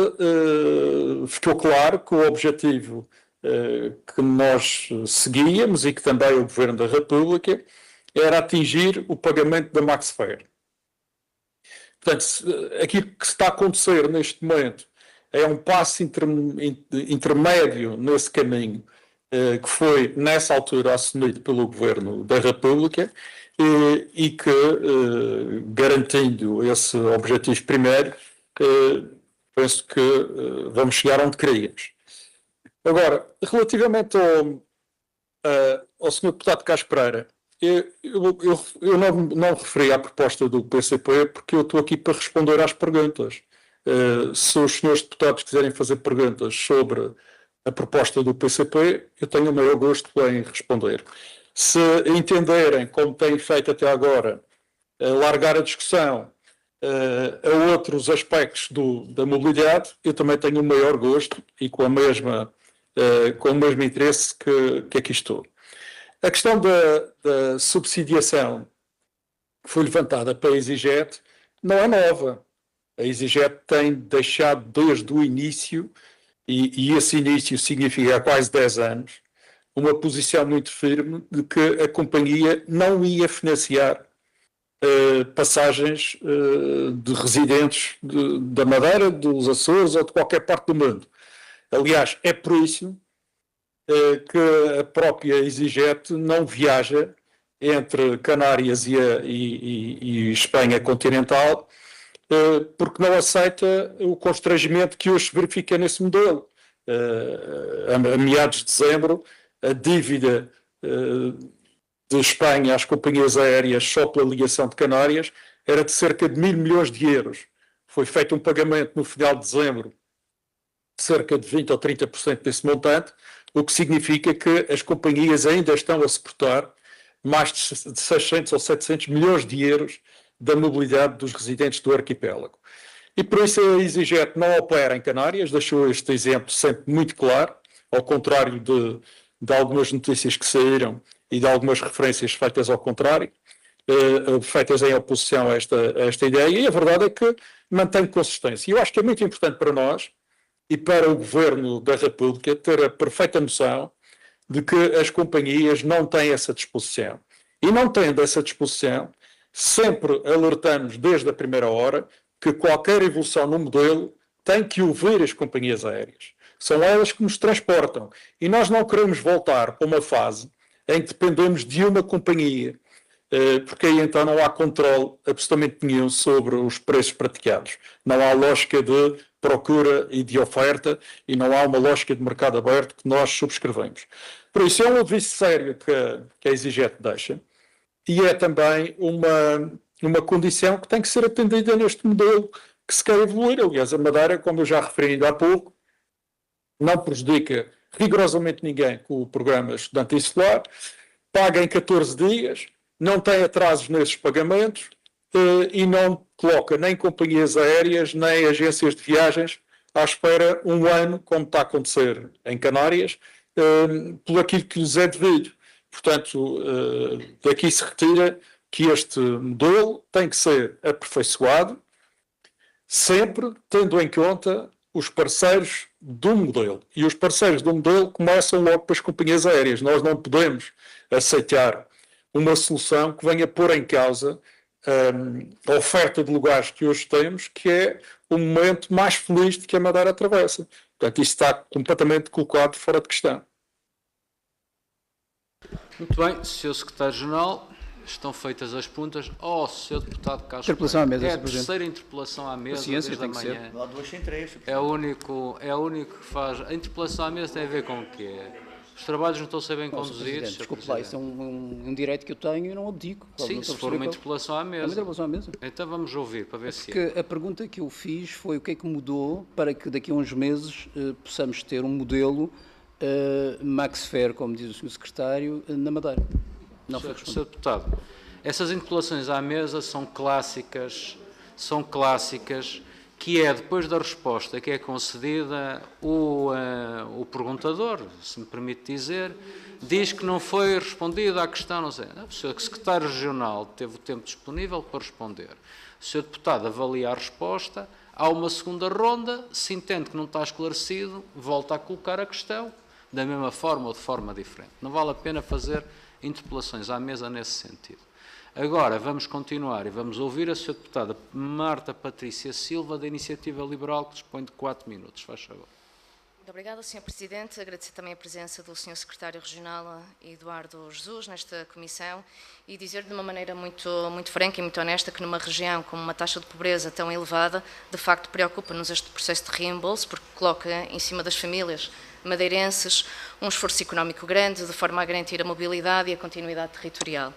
ficou claro que o objetivo que nós seguíamos e que também o Governo da República era atingir o pagamento da Maxfer. Portanto, aquilo que está a acontecer neste momento é um passo intermédio nesse caminho que foi, nessa altura, assumido pelo Governo da República e que, garantindo esse objetivo primeiro, penso que vamos chegar onde queríamos. Agora, relativamente ao Sr. Deputado Carlos Pereira, eu não referi à proposta do PCP porque eu estou aqui para responder às perguntas. Se os senhores deputados quiserem fazer perguntas sobre a proposta do PCP, eu tenho o maior gosto em responder. Se entenderem, como têm feito até agora, largar a discussão a outros aspectos da mobilidade, eu também tenho o maior gosto e com o mesmo interesse que aqui estou. A questão da subsidiação que foi levantada para a EasyJet não é nova. A EasyJet tem deixado desde o início, e esse início significa há quase 10 anos, uma posição muito firme de que a companhia não ia financiar passagens de residentes da Madeira, dos Açores ou de qualquer parte do mundo. Aliás, é por isso que a própria EasyJet não viaja entre Canárias e Espanha continental, porque não aceita o constrangimento que hoje se verifica nesse modelo. A meados de dezembro, a dívida de Espanha às companhias aéreas só pela ligação de Canárias era de cerca de 1.000 milhões de euros. Foi feito um pagamento no final de dezembro de cerca de 20% ou 30% desse montante, o que significa que as companhias ainda estão a suportar mais de 600 ou 700 milhões de euros da mobilidade dos residentes do arquipélago. E por isso a EasyJet não opera em Canárias, deixou este exemplo sempre muito claro, ao contrário de algumas notícias que saíram e de algumas referências feitas ao contrário, feitas em oposição a esta ideia, e a verdade é que mantém consistência. E eu acho que é muito importante para nós e para o Governo da República ter a perfeita noção de que as companhias não têm essa disposição. E não tendo essa disposição, sempre alertamos desde a primeira hora que qualquer evolução no modelo tem que ouvir as companhias aéreas. São elas que nos transportam. E nós não queremos voltar para uma fase em que dependemos de uma companhia, porque aí então não há controle absolutamente nenhum sobre os preços praticados. Não há lógica de procura e de oferta e não há uma lógica de mercado aberto que nós subscrevemos. Por isso é um aviso sério que a EasyJet deixa e é também uma condição que tem que ser atendida neste modelo que se quer evoluir. Aliás, a Madeira, como eu já referi ainda há pouco, não prejudica rigorosamente ninguém com o programa Estudante Insular, paga em 14 dias, não tem atrasos nesses pagamentos e não coloca nem companhias aéreas, nem agências de viagens à espera um ano, como está a acontecer em Canárias, por aquilo que lhes é devido. Portanto, daqui se retira que este modelo tem que ser aperfeiçoado, sempre tendo em conta os parceiros do modelo. E os parceiros do modelo começam logo pelas companhias aéreas. Nós não podemos aceitar uma solução que venha pôr em causa a oferta de lugares que hoje temos, que é o momento mais feliz de que a Madeira atravessa. Portanto, isso está completamente colocado fora de questão. Muito bem, Sr. Secretário-Geral, estão feitas as perguntas ao Sr. Deputado Carlos Interpelação à mesa, É a Sr. Presidente. terceira interpelação à mesa Paciência, desde a tem que manhã. Não há duas sem três. Sr. É o único que faz. A interpelação à mesa tem a ver com o quê? Os trabalhos não estão a ser bem Não, Sr. conduzidos? Presidente, Sr. desculpe lá, isso é um direito que eu tenho e não abdico. Sim, se for uma interpelação à É uma mesa. interpelação à mesa. Então vamos ouvir para ver se é. Porque a pergunta que eu fiz foi o que é que mudou para que daqui a uns meses possamos ter um modelo Maxfer, como diz o Sr. Secretário, na Madeira. Não foi Sr. respondido. Deputado, essas interpelações à mesa são clássicas, que é depois da resposta que é concedida, o perguntador, se me permite dizer, diz que não foi respondida à questão, não sei. O Sr. Secretário Regional teve o tempo disponível para responder. O Sr. Deputado avalia a resposta, Há uma segunda ronda, se entende que não está esclarecido, volta a colocar a questão, da mesma forma ou de forma diferente. Não vale a pena fazer interpelações à mesa nesse sentido. Agora vamos continuar e vamos ouvir a Sra. Deputada Marta Patrícia Silva, da Iniciativa Liberal, que dispõe de 4 minutos. Faz favor. Muito obrigada, Sr. Presidente. Agradecer também a presença do Sr. Secretário Regional, Eduardo Jesus, nesta comissão e dizer de uma maneira muito franca e muito honesta que numa região com uma taxa de pobreza tão elevada, de facto preocupa-nos este processo de reembolso, porque coloca em cima das famílias madeirenses um esforço económico grande, de forma a garantir a mobilidade e a continuidade territorial.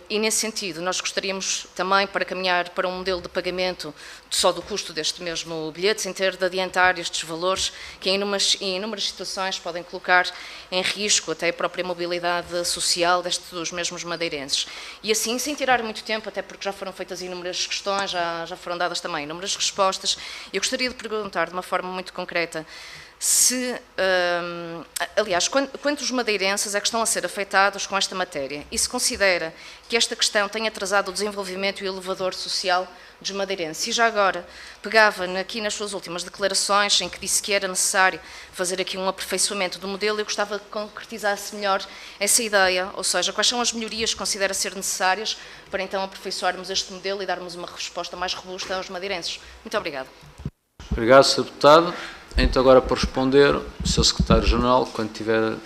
E nesse sentido, nós gostaríamos também para caminhar para um modelo de pagamento só do custo deste mesmo bilhete, sem ter de adiantar estes valores que em inúmeras situações podem colocar em risco até a própria mobilidade social dos mesmos madeirenses. E assim, sem tirar muito tempo, até porque já foram feitas inúmeras questões, já foram dadas também inúmeras respostas, eu gostaria de perguntar de uma forma muito concreta aliás, quantos madeirenses é que estão a ser afetados com esta matéria? E se considera que esta questão tem atrasado o desenvolvimento e o elevador social dos madeirenses? E já agora, pegava aqui nas suas últimas declarações, em que disse que era necessário fazer aqui um aperfeiçoamento do modelo, eu gostava que concretizasse melhor essa ideia, ou seja, quais são as melhorias que considera ser necessárias para então aperfeiçoarmos este modelo e darmos uma resposta mais robusta aos madeirenses. Muito obrigada. Obrigado, Sr. Deputado. Então, agora, por responder, o Sr. Secretário-Geral, quando tiver...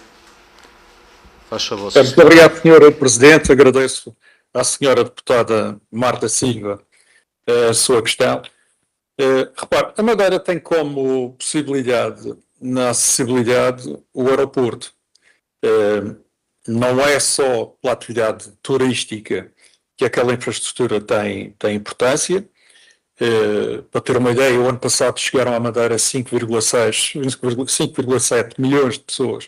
Faz favor. Muito obrigado, Sr. Presidente. Agradeço à Sra. Deputada Marta Silva a sua questão. Repare, a Madeira tem como possibilidade, na acessibilidade, o aeroporto. Não é só pela atividade turística que aquela infraestrutura tem importância. Para ter uma ideia, o ano passado chegaram à Madeira 5,7 milhões de pessoas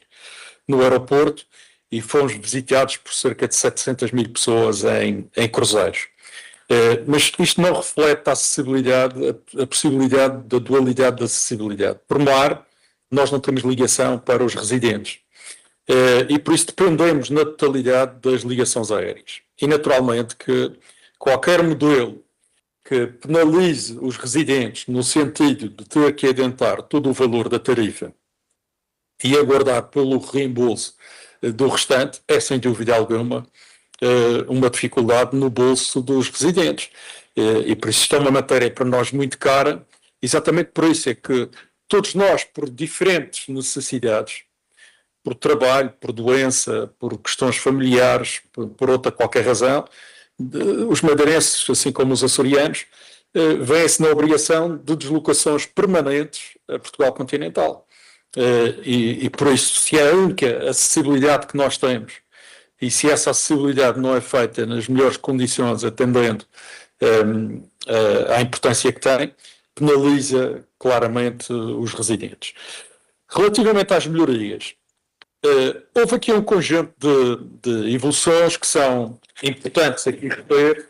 no aeroporto e fomos visitados por cerca de 700 mil pessoas em cruzeiros. Mas isto não reflete a acessibilidade, a possibilidade da dualidade da acessibilidade. Por mar, nós não temos ligação para os residentes e por isso dependemos na totalidade das ligações aéreas. E naturalmente que qualquer modelo que penalize os residentes no sentido de ter que adentar todo o valor da tarifa e aguardar pelo reembolso do restante é, sem dúvida alguma, uma dificuldade no bolso dos residentes. E por isso isto é uma matéria para nós muito cara, exatamente por isso é que todos nós, por diferentes necessidades, por trabalho, por doença, por questões familiares, por outra qualquer razão, os madeirenses, assim como os açorianos, vêm-se na obrigação de deslocações permanentes a Portugal continental. E por isso, se é a única acessibilidade que nós temos, e se essa acessibilidade não é feita nas melhores condições, atendendo à importância que tem, penaliza claramente os residentes. Relativamente às melhorias, houve aqui um conjunto de evoluções que são importantes aqui referir,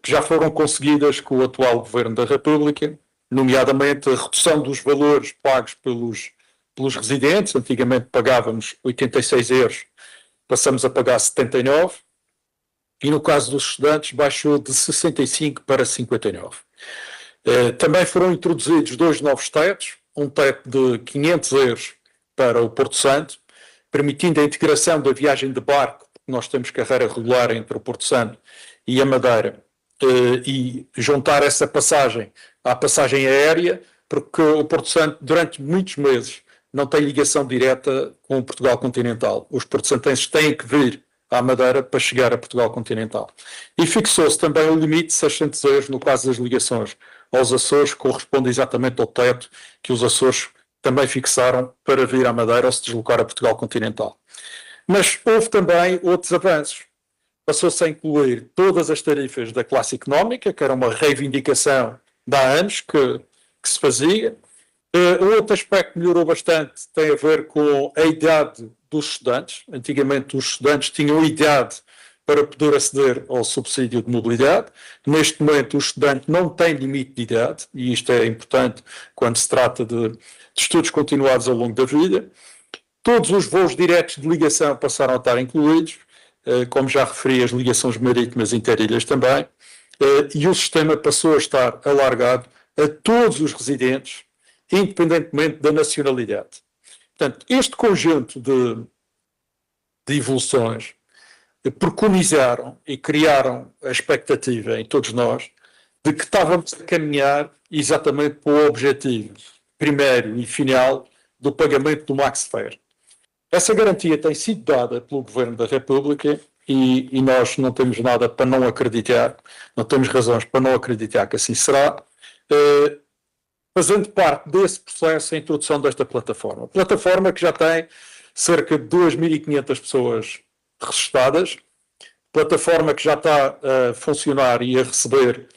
que já foram conseguidas com o atual Governo da República, nomeadamente a redução dos valores pagos pelos residentes. Antigamente pagávamos 86 euros, passamos a pagar 79, e no caso dos estudantes baixou de 65 para 59. Também foram introduzidos 2 novos tetos, um teto de 500 euros para o Porto Santo, permitindo a integração da viagem de barco, porque nós temos carreira regular entre o Porto Santo e a Madeira, e juntar essa passagem à passagem aérea, porque o Porto Santo, durante muitos meses, não tem ligação direta com o Portugal continental. Os porto-santenses têm que vir à Madeira para chegar a Portugal continental. E fixou-se também o limite de 600 euros no caso das ligações aos Açores, que corresponde exatamente ao teto que os Açores também fixaram para vir à Madeira ou se deslocar a Portugal continental. Mas houve também outros avanços. Passou-se a incluir todas as tarifas da classe económica, que era uma reivindicação de há anos que se fazia. Outro aspecto que melhorou bastante tem a ver com a idade dos estudantes. Antigamente os estudantes tinham idade para poder aceder ao subsídio de mobilidade. Neste momento o estudante não tem limite de idade, e isto é importante quando se trata de estudos continuados ao longo da vida. Todos os voos diretos de ligação passaram a estar incluídos, como já referi, as ligações marítimas interilhas também, e o sistema passou a estar alargado a todos os residentes, independentemente da nacionalidade. Portanto, este conjunto de evoluções preconizaram e criaram a expectativa em todos nós de que estávamos a caminhar exatamente para o objetivo primeiro e final do pagamento do Maxfer. Essa garantia tem sido dada pelo Governo da República e nós não temos nada para não acreditar, não temos razões para não acreditar que assim será, fazendo parte desse processo a introdução desta plataforma. A plataforma que já tem cerca de 2.500 pessoas registadas, plataforma que já está a funcionar e a receber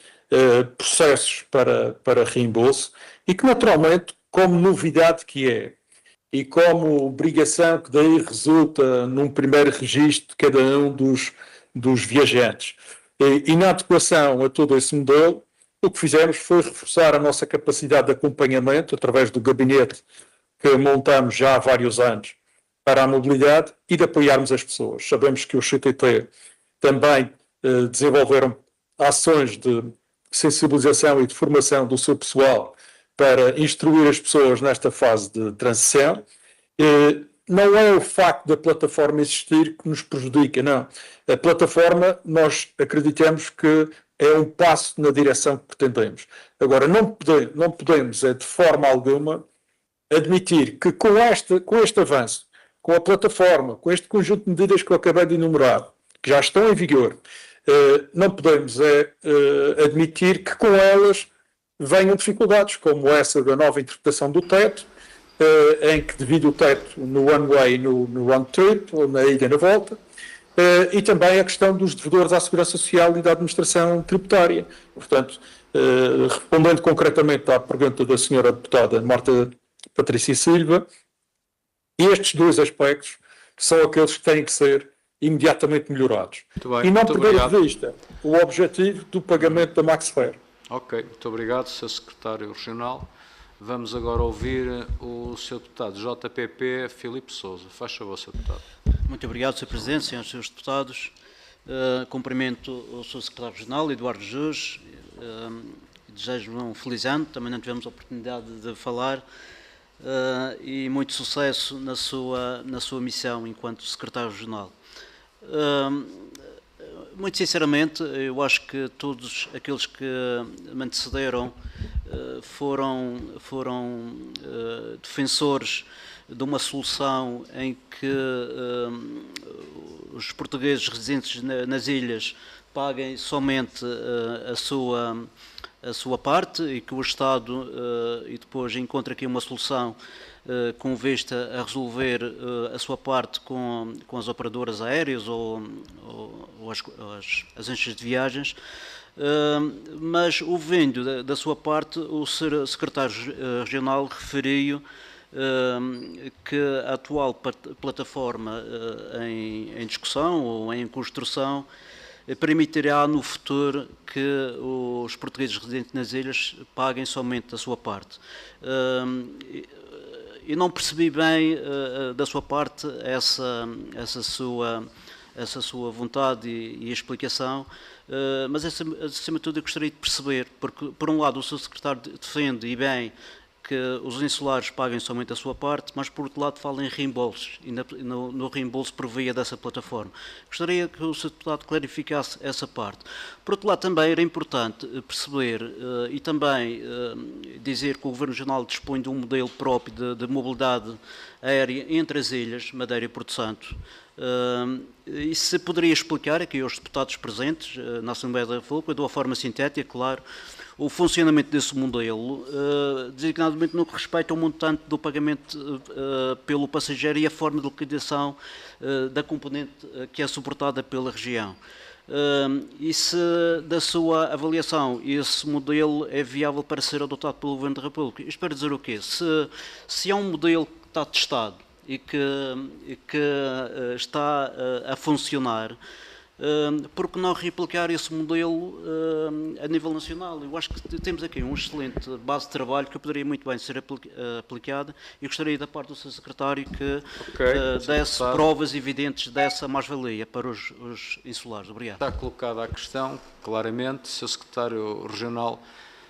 processos para reembolso e que, naturalmente, como novidade que é e como obrigação que daí resulta num primeiro registro de cada um dos viajantes. E na adequação a todo esse modelo, o que fizemos foi reforçar a nossa capacidade de acompanhamento através do gabinete que montamos já há vários anos para a mobilidade e de apoiarmos as pessoas. Sabemos que o CTT também desenvolveram ações de sensibilização e de formação do seu pessoal para instruir as pessoas nesta fase de transição. Não é o facto da plataforma existir que nos prejudica, não. A plataforma, nós acreditamos que é um passo na direção que pretendemos. Agora, não podemos de forma alguma, admitir que com este avanço, com a plataforma, com este conjunto de medidas que eu acabei de enumerar, que já estão em vigor, não podemos admitir que com elas venham dificuldades, como essa da nova interpretação do teto, em que divide o teto no one-way e no round-trip, ou na ida e na volta, e também a questão dos devedores à Segurança Social e da administração tributária. Portanto, respondendo concretamente à pergunta da senhora deputada Marta Patrícia Silva, estes dois aspectos são aqueles que têm que ser imediatamente melhorados. Bem, e não perder obrigado. de vista o objetivo do pagamento da Maxfer. Ok, muito obrigado, Sr. Secretário Regional. Vamos agora ouvir o Sr. Deputado JPP Filipe Sousa. Faz favor, Sr. Deputado. Muito obrigado, Sr. Presidente, senhores e senhores deputados. Cumprimento o Sr. Secretário Regional, Eduardo Jesus, desejo-lhe um feliz ano, também não tivemos a oportunidade de falar, e muito sucesso na sua missão enquanto Secretário Regional. Muito sinceramente, eu acho que todos aqueles que me antecederam foram defensores de uma solução em que os portugueses residentes nas ilhas paguem somente a sua parte e que o Estado e depois encontre aqui uma solução com vista a resolver a sua parte com as operadoras aéreas ou as agências de viagens, mas ouvindo da sua parte o secretário regional referiu que a atual plataforma em discussão ou em construção permitirá no futuro que os portugueses residentes nas ilhas paguem somente a sua parte. E não percebi bem da sua parte essa sua vontade e explicação, mas acima de tudo eu gostaria de perceber, porque por um lado o Sr. Secretário defende e bem que os insulares paguem somente a sua parte, mas por outro lado fala em reembolsos e no reembolso por via dessa plataforma. Gostaria que o Sr. Deputado clarificasse essa parte. Por outro lado também era importante perceber e também dizer que o Governo Regional dispõe de um modelo próprio de mobilidade aérea entre as ilhas, Madeira e Porto Santo. E se poderia explicar aqui aos deputados presentes na Assembleia da República, de uma forma sintética, claro, o funcionamento desse modelo, designadamente no que respeita ao montante do pagamento pelo passageiro e a forma de liquidação da componente que é suportada pela região. E se, da sua avaliação, esse modelo é viável para ser adotado pelo Governo da República? Isto para dizer o quê? Se é um modelo que está testado e que está a funcionar, por que não reaplicar esse modelo a nível nacional? Eu acho que temos aqui uma excelente base de trabalho que poderia muito bem ser aplicada e gostaria da parte do Sr. Secretário que desse provas evidentes dessa mais-valia para os insulares. Obrigado. Está colocada a questão, claramente. Sr. Secretário Regional,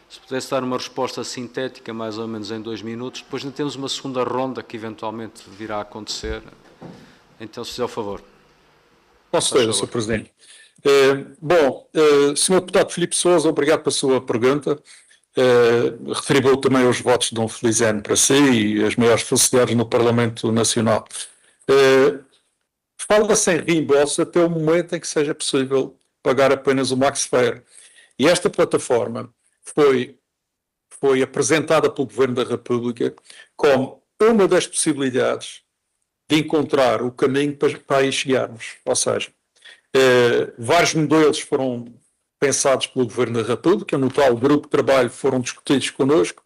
se pudesse dar uma resposta sintética, mais ou menos em 2 minutos. Depois ainda temos uma segunda ronda que eventualmente virá a acontecer. Então, se fizer o favor. Com certeza, Sr. Presidente. Sr. Deputado Filipe Sousa, obrigado pela sua pergunta. Retribuo também os votos de Dom Felizardo para si e as maiores felicidades no Parlamento Nacional. Fala-se em reembolso até o momento em que seja possível pagar apenas o MaxFair. E esta plataforma foi apresentada pelo Governo da República como uma das possibilidades de encontrar o caminho para aí chegarmos. Ou seja, vários modelos foram pensados pelo Governo da República, no tal grupo de trabalho foram discutidos connosco,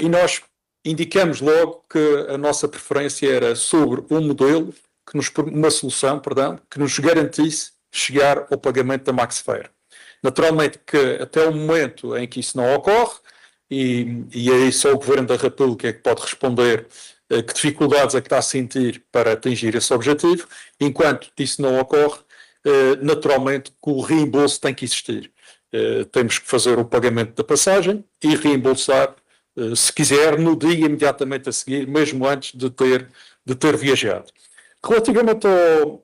e nós indicamos logo que a nossa preferência era sobre um modelo, uma solução, que nos garantisse chegar ao pagamento da MaxFair. Naturalmente que até o momento em que isso não ocorre, e aí só o Governo da República é que pode responder que dificuldades é que está a sentir para atingir esse objetivo. Enquanto isso não ocorre, naturalmente que o reembolso tem que existir. Temos que fazer o pagamento da passagem e reembolsar, se quiser, no dia imediatamente a seguir, mesmo antes de ter viajado. Relativamente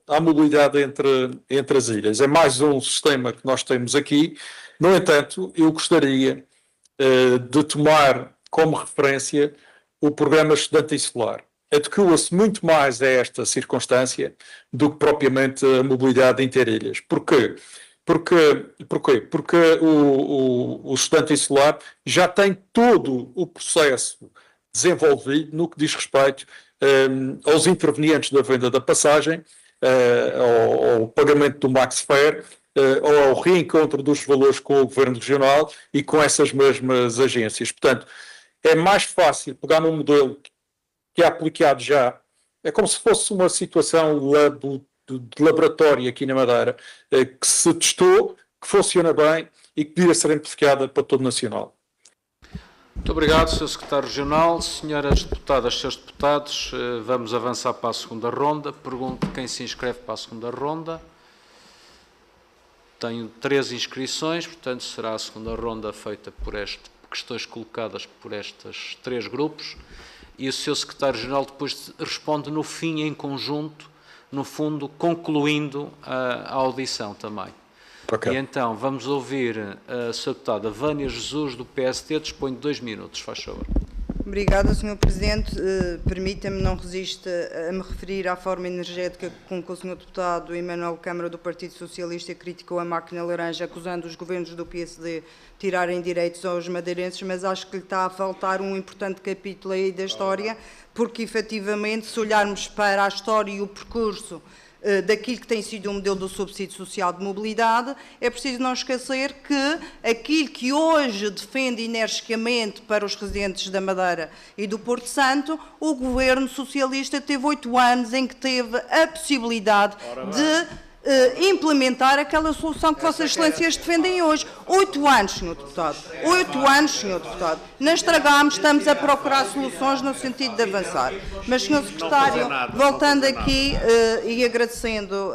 à mobilidade entre as ilhas, é mais um sistema que nós temos aqui. No entanto, eu gostaria de tomar como referência o programa Estudante Insular. Adequa-se muito mais a esta circunstância do que propriamente a mobilidade interilhas. Porquê? Porque o Estudante Insular já tem todo o processo desenvolvido no que diz respeito aos intervenientes da venda da passagem, ao pagamento do MaxFair, ao reencontro dos valores com o Governo Regional e com essas mesmas agências. Portanto, é mais fácil pegar num modelo que é aplicado já, é como se fosse uma situação de laboratório aqui na Madeira, que se testou, que funciona bem e que devia ser amplificada para todo o Nacional. Muito obrigado, Sr. Secretário Regional. Senhoras deputadas, Srs. Deputados, vamos avançar para a segunda ronda. Pergunto quem se inscreve para a segunda ronda. Tenho 3 inscrições, portanto será a segunda ronda feita por questões colocadas por estes 3 grupos. E o Sr. Secretário-Geral depois responde no fim, em conjunto, no fundo, concluindo a audição também. Okay. E então, vamos ouvir a Sra. Deputada Vânia Jesus, do PSD, dispõe de 2 minutos, faz favor. Obrigada, Sr. Presidente. Permita-me, não resisto a me referir à forma energética com que o Sr. Deputado Emanuel Câmara, do Partido Socialista, criticou a máquina laranja, acusando os governos do PSD de tirarem direitos aos madeirenses, mas acho que lhe está a faltar um importante capítulo aí da história, porque, efetivamente, se olharmos para a história e o percurso daquilo que tem sido o modelo do subsídio social de mobilidade, é preciso não esquecer que aquilo que hoje defende energicamente para os residentes da Madeira e do Porto Santo, o Governo Socialista teve 8 anos em que teve a possibilidade de implementar aquela solução que Vossas Excelências defendem hoje. 8 anos, Sr. Deputado. 8 anos, Sr. Deputado. Não estragámos, estamos a procurar soluções no sentido de avançar. Mas, Sr. Secretário, voltando aqui e agradecendo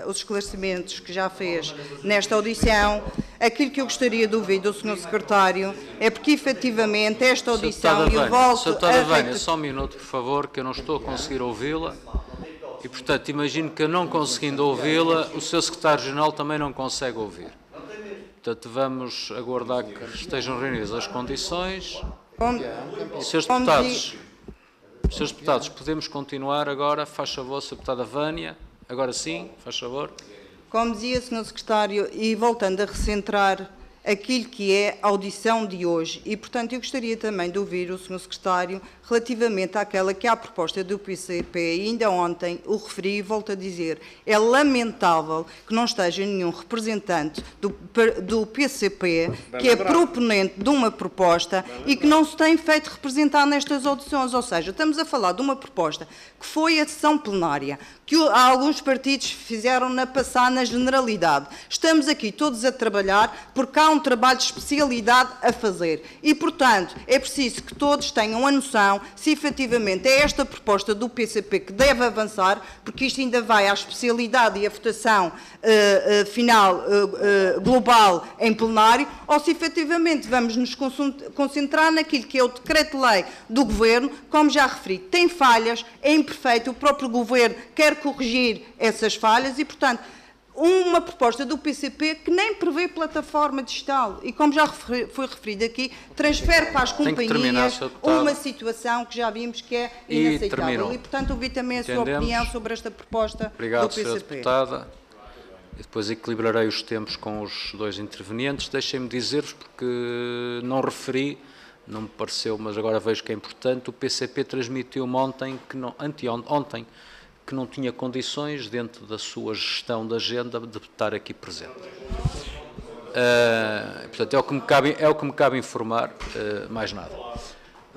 os esclarecimentos que já fez nesta audição, aquilo que eu gostaria de ouvir do Sr. Secretário é porque, efetivamente, esta audição, e eu volto a... Vânia, só um minuto, por favor, que eu não estou a conseguir ouvi-la. E, portanto, imagino que, não conseguindo ouvi-la, o Sr. Secretário-Geral também não consegue ouvir. Portanto, vamos aguardar que estejam reunidas as condições. Srs. Deputados, podemos continuar agora? Faz favor, Sra. Deputada Vânia. Agora sim, faz favor. Como dizia, Sr. Secretário, e voltando a recentrar aquilo que é a audição de hoje, e, portanto, eu gostaria também de ouvir o Sr. Secretário relativamente àquela que é a proposta do PCP, ainda ontem o referi e volto a dizer, é lamentável que não esteja nenhum representante do PCP, que é proponente de uma proposta e que não se tem feito representar nestas audições, ou seja, estamos a falar de uma proposta que foi a sessão plenária, que alguns partidos fizeram passar na generalidade. Estamos aqui todos a trabalhar porque há um trabalho de especialidade a fazer e, portanto, é preciso que todos tenham a noção se efetivamente é esta proposta do PCP que deve avançar, porque isto ainda vai à especialidade e à votação final global em plenário, ou se efetivamente vamos nos concentrar naquilo que é o decreto-lei do Governo, como já referi, tem falhas, é imperfeito, o próprio Governo quer corrigir essas falhas e, portanto, uma proposta do PCP que nem prevê plataforma digital e, como já foi referido aqui, transfere para as companhias uma situação que já vimos que é inaceitável. E, portanto, ouvi também a sua opinião sobre esta proposta do PCP. Obrigado, Sra. Deputada. E depois equilibrarei os tempos com os dois intervenientes. Deixem-me dizer-vos, porque não referi, não me pareceu, mas agora vejo que é importante, o PCP transmitiu-me ontem, anteontem, que não tinha condições, dentro da sua gestão da agenda, de estar aqui presente. Portanto, é o que me cabe informar, mais nada.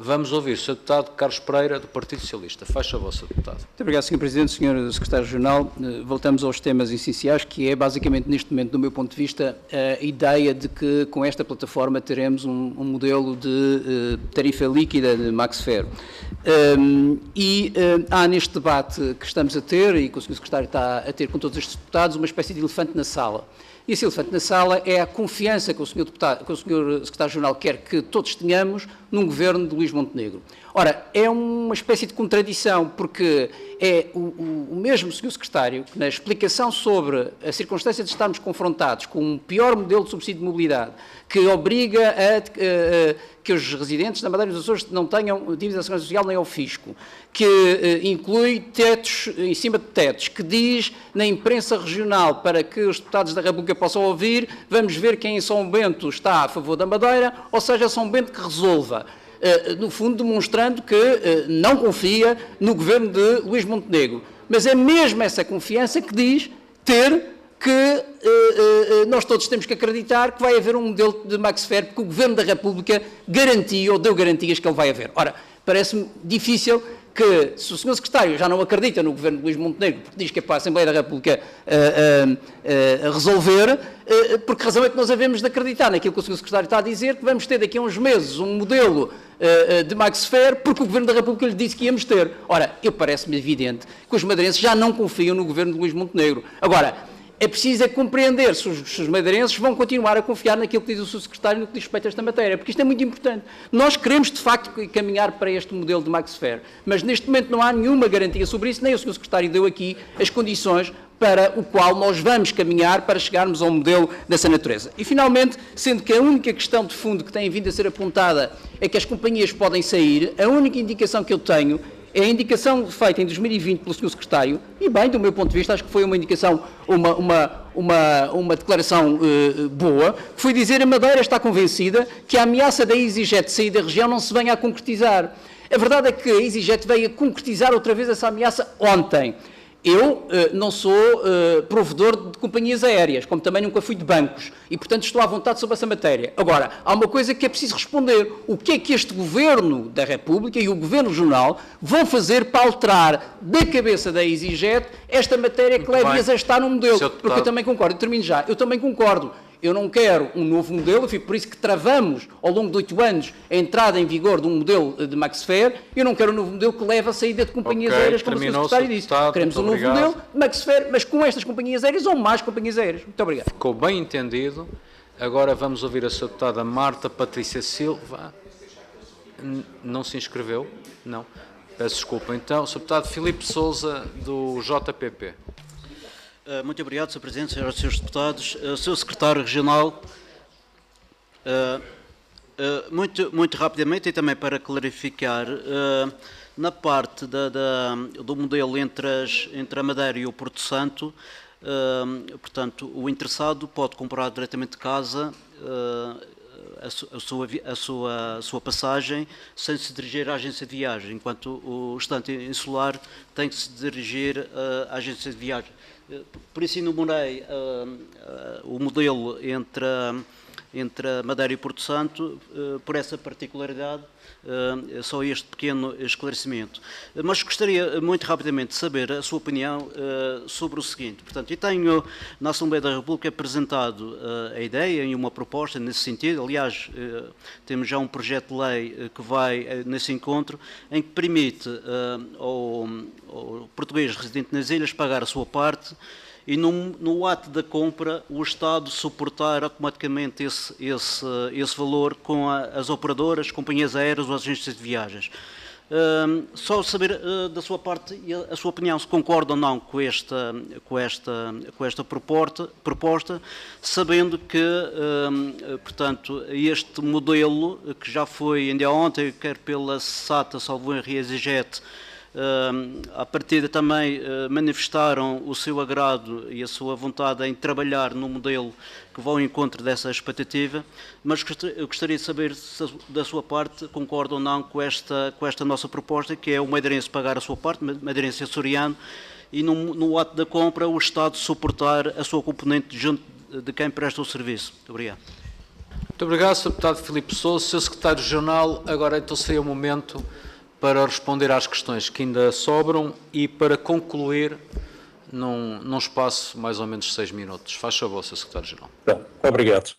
Vamos ouvir o Sr. Deputado Carlos Pereira, do Partido Socialista. Faz favor, Sr. Deputado. Muito obrigado, Sr. Presidente, Sr. Secretário Regional. Voltamos aos temas essenciais, que é basicamente, neste momento, do meu ponto de vista, a ideia de que com esta plataforma teremos um modelo de tarifa líquida de Maxfer. Há neste debate que estamos a ter, e que o Sr. Secretário está a ter com todos estes deputados, uma espécie de elefante na sala. E esse elefante na sala é a confiança que o Sr. Secretário-Geral quer que todos tenhamos num governo de Luís Montenegro. Ora, é uma espécie de contradição, porque é o mesmo Sr. Secretário que, na explicação sobre a circunstância de estarmos confrontados com um pior modelo de subsídio de mobilidade, que obriga que os residentes da Madeira e dos Açores não tenham dívida da Segurança Social nem ao fisco, que inclui tetos em cima de tetos, que diz na imprensa regional, para que os deputados da República possam ouvir, vamos ver quem em São Bento está a favor da Madeira, ou seja, São Bento que resolva. No fundo, demonstrando que não confia no governo de Luís Montenegro. Mas é mesmo essa confiança que diz que nós todos temos que acreditar que vai haver um modelo de Maxfer, porque o Governo da República garantiu ou deu garantias que ele vai haver. Ora, parece-me difícil que, se o Sr. Secretário já não acredita no Governo de Luís Montenegro, porque diz que é para a Assembleia da República resolver, por que razão é que nós havemos de acreditar naquilo que o Sr. Secretário está a dizer, que vamos ter daqui a uns meses um modelo de Maxfer, porque o Governo da República lhe disse que íamos ter. Ora, parece-me evidente que os madeirenses já não confiam no Governo de Luís Montenegro. Agora, é preciso compreender se os madeirenses vão continuar a confiar naquilo que diz o Sr. Secretário no que diz respeito a esta matéria, porque isto é muito importante. Nós queremos, de facto, caminhar para este modelo de Maxfer, mas neste momento não há nenhuma garantia sobre isso, nem o Sr. Secretário deu aqui as condições para o qual nós vamos caminhar para chegarmos a um modelo dessa natureza. E, finalmente, sendo que a única questão de fundo que tem vindo a ser apontada é que as companhias podem sair, a única indicação que eu tenho é a indicação feita em 2020 pelo Sr. Secretário, e bem, do meu ponto de vista, acho que foi uma indicação, uma declaração boa, que foi dizer: a Madeira está convencida que a ameaça da EasyJet de sair da região não se venha a concretizar. A verdade é que a EasyJet veio a concretizar outra vez essa ameaça ontem. Eu não sou provedor de companhias aéreas, como também nunca fui de bancos, e, portanto, estou à vontade sobre essa matéria. Agora, há uma coisa que é preciso responder. O que é que este Governo da República e o Governo Regional vão fazer para alterar da cabeça da EasyJet esta matéria que leva-as a estar num modelo? Porque eu também concordo, eu termino já, eu também concordo. Eu não quero um novo modelo, por isso que travamos, ao longo de 8 anos, a entrada em vigor de um modelo de Maxfer. Eu não quero um novo modelo que leve a saída de companhias aéreas, como o Sr. Secretário disse. Queremos um novo modelo de Maxfer, mas com estas companhias aéreas ou mais companhias aéreas. Muito obrigado. Ficou bem entendido. Agora vamos ouvir a Sra. Deputada Marta Patrícia Silva. Não se inscreveu? Não. Peço desculpa. Então, Sr. Deputado Filipe Sousa, do JPP. Muito obrigado, Sr. Presidente, Srs. e Srs. Deputados. Sr. Secretário Regional, muito rapidamente e também para clarificar, na parte do modelo entre a Madeira e o Porto Santo, portanto, o interessado pode comprar diretamente de casa a sua passagem sem se dirigir à agência de viagem, enquanto o estante insular tem que se dirigir à agência de viagem. Por isso enumerei o modelo entre a Madeira e Porto Santo, por essa particularidade, só este pequeno esclarecimento. Mas gostaria muito rapidamente de saber a sua opinião sobre o seguinte. Portanto, eu tenho na Assembleia da República apresentado a ideia e uma proposta nesse sentido. Aliás, temos já um projeto de lei que vai nesse encontro, em que permite ao português residente nas ilhas pagar a sua parte e no ato da compra o Estado suportar automaticamente esse valor com as operadoras, companhias aéreas ou agências de viagens. Só saber da sua parte a sua opinião, se concorda ou não com esta proposta, sabendo que, portanto, este modelo que já foi ainda ontem, quer pela SATA, salvo erro, e a EasyJet, à partida também manifestaram o seu agrado e a sua vontade em trabalhar no modelo que vão ao encontro dessa expectativa, mas eu gostaria de saber se da sua parte concorda ou não com esta nossa proposta, que é o madeirense pagar a sua parte, madeirense açoriano, e no ato da compra o Estado suportar a sua componente junto de quem presta o serviço. Muito obrigado. Muito obrigado, Sr. Deputado Filipe Sousa. Sr. Secretário Regional, agora então seria o momento para responder às questões que ainda sobram e para concluir num espaço mais ou menos de 6 minutos. Faz favor, Sr. Secretário-Geral. Obrigado.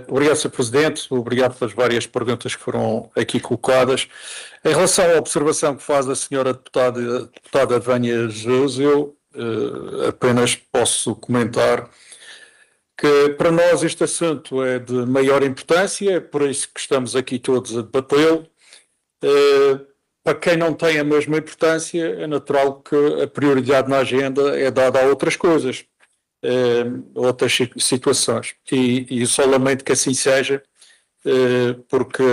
Obrigado, Sr. Presidente. Obrigado pelas várias perguntas que foram aqui colocadas. Em relação à observação que faz a senhora deputada Vânia Jesus, eu apenas posso comentar que para nós este assunto é de maior importância, é por isso que estamos aqui todos a debatê-lo. Para quem não tem a mesma importância, é natural que a prioridade na agenda é dada a outras coisas, outras situações. E só lamento que assim seja, porque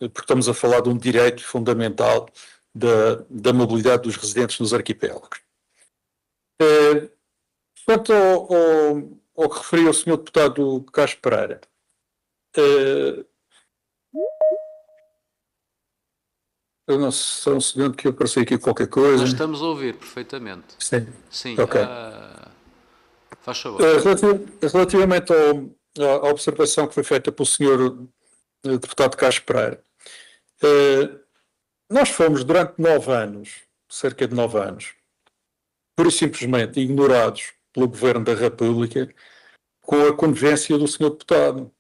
estamos a falar de um direito fundamental da mobilidade dos residentes nos arquipélagos. Quanto ao que referiu o Sr. Deputado Castro Pereira, eu não sei, só um segundo que apareceu aqui qualquer coisa. Nós estamos a ouvir perfeitamente. Sim. Sim. Ok. Faz favor. Relativamente à observação que foi feita pelo Sr. Deputado Castro Pereira, nós fomos durante 9 anos, cerca de 9 anos, pura e simplesmente ignorados pelo Governo da República com a conivência do Sr. Deputado.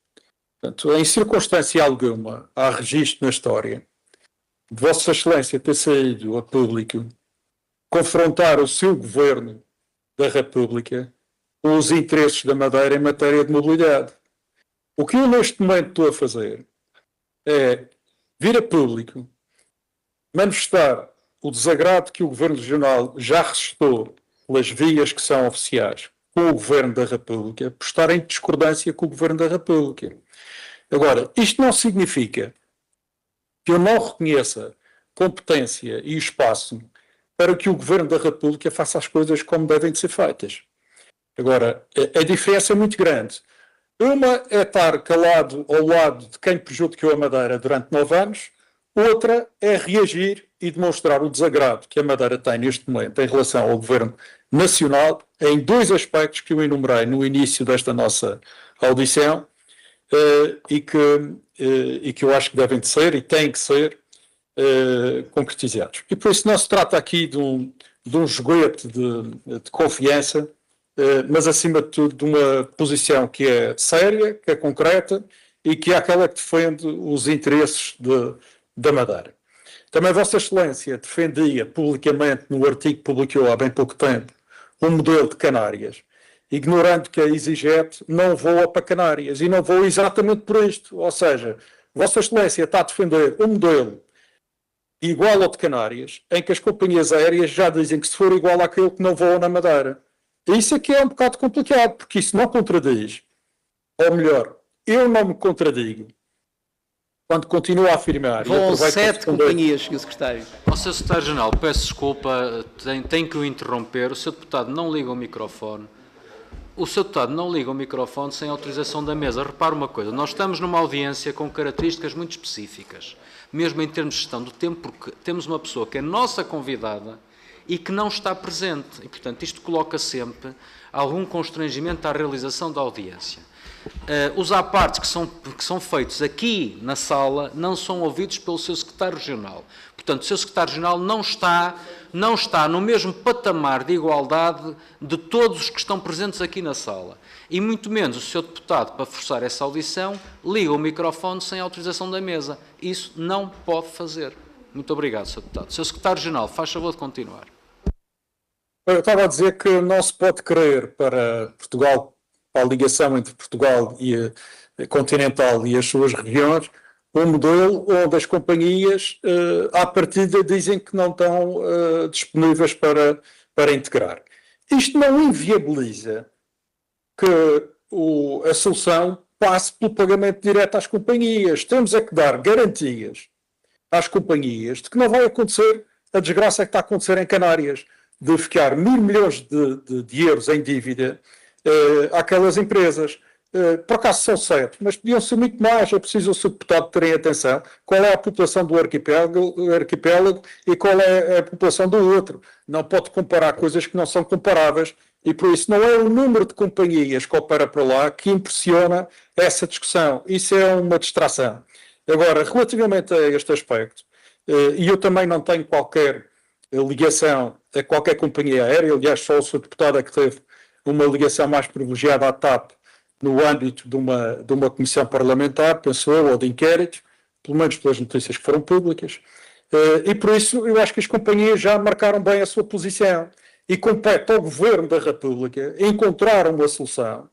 Portanto, em circunstância alguma, há registro na história de Vossa Excelência ter saído a público confrontar o seu Governo da República com os interesses da Madeira em matéria de mobilidade. O que eu neste momento estou a fazer é vir a público manifestar o desagrado que o Governo Regional já resistou pelas vias que são oficiais com o Governo da República, por estar em discordância com o Governo da República. Agora, isto não significa que eu não reconheça competência e espaço para que o Governo da República faça as coisas como devem de ser feitas. Agora, a diferença é muito grande. Uma é estar calado ao lado de quem prejudicou a Madeira durante 9 anos, outra é reagir e demonstrar o desagrado que a Madeira tem neste momento em relação ao Governo Nacional em 2 aspectos que eu enumerei no início desta nossa audição, e que eu acho que devem de ser e têm que ser concretizados. E por isso não se trata aqui de um joguete de confiança, mas acima de tudo de uma posição que é séria, que é concreta e que é aquela que defende os interesses da Madeira. Também Vossa Excelência defendia publicamente, no artigo que publicou há bem pouco tempo, um modelo de Canárias, ignorando que a EasyJet não voa para Canárias, e não voa exatamente por isto. Ou seja, Vossa Excelência está a defender um modelo igual ao de Canárias, em que as companhias aéreas já dizem que se for igual àquele que não voa na Madeira. Isso aqui é um bocado complicado, porque isso não contradiz. Ou melhor, eu não me contradigo quando continuo a afirmar... Voam 7 companhias, Sr. Secretário. Ao Sr. Secretário-Geral, peço desculpa, tenho que o interromper. O Sr. Deputado não liga o microfone. O Sr. Deputado não liga o microfone sem autorização da mesa. Repare uma coisa, nós estamos numa audiência com características muito específicas, mesmo em termos de gestão do tempo, porque temos uma pessoa que é nossa convidada e que não está presente. E, portanto, isto coloca sempre algum constrangimento à realização da audiência. Os apartes que são feitos aqui na sala não são ouvidos pelo seu secretário regional. Portanto, o seu secretário regional não está no mesmo patamar de igualdade de todos os que estão presentes aqui na sala. E muito menos o seu deputado, para forçar essa audição, liga o microfone sem autorização da mesa. Isso não pode fazer. Muito obrigado, Sr. Deputado. Sr. secretário regional, faz favor de continuar. Eu estava a dizer que não se pode querer para Portugal, para a ligação entre Portugal e a continental e as suas regiões, um modelo onde as companhias, à partida, dizem que não estão disponíveis para integrar. Isto não inviabiliza que a solução passe pelo pagamento direto às companhias. Temos é que dar garantias às companhias de que não vai acontecer a desgraça que está a acontecer em Canárias, de ficar 1.000 milhões de euros em dívida àquelas empresas. Por acaso são 7, mas podiam ser muito mais. É preciso o Sr. Deputado terem atenção qual é a população do arquipélago e qual é a população do outro. Não pode comparar coisas que não são comparáveis e por isso não é o número de companhias que opera para lá que impressiona essa discussão. Isso é uma distração. Agora, relativamente a este aspecto, e eu também não tenho qualquer ligação a qualquer companhia aérea, aliás, só o Sr. Deputado é que teve uma ligação mais privilegiada à TAP no âmbito de uma comissão parlamentar, penso eu, ou de inquérito, pelo menos pelas notícias que foram públicas, e por isso eu acho que as companhias já marcaram bem a sua posição e compete ao Governo da República encontrar uma solução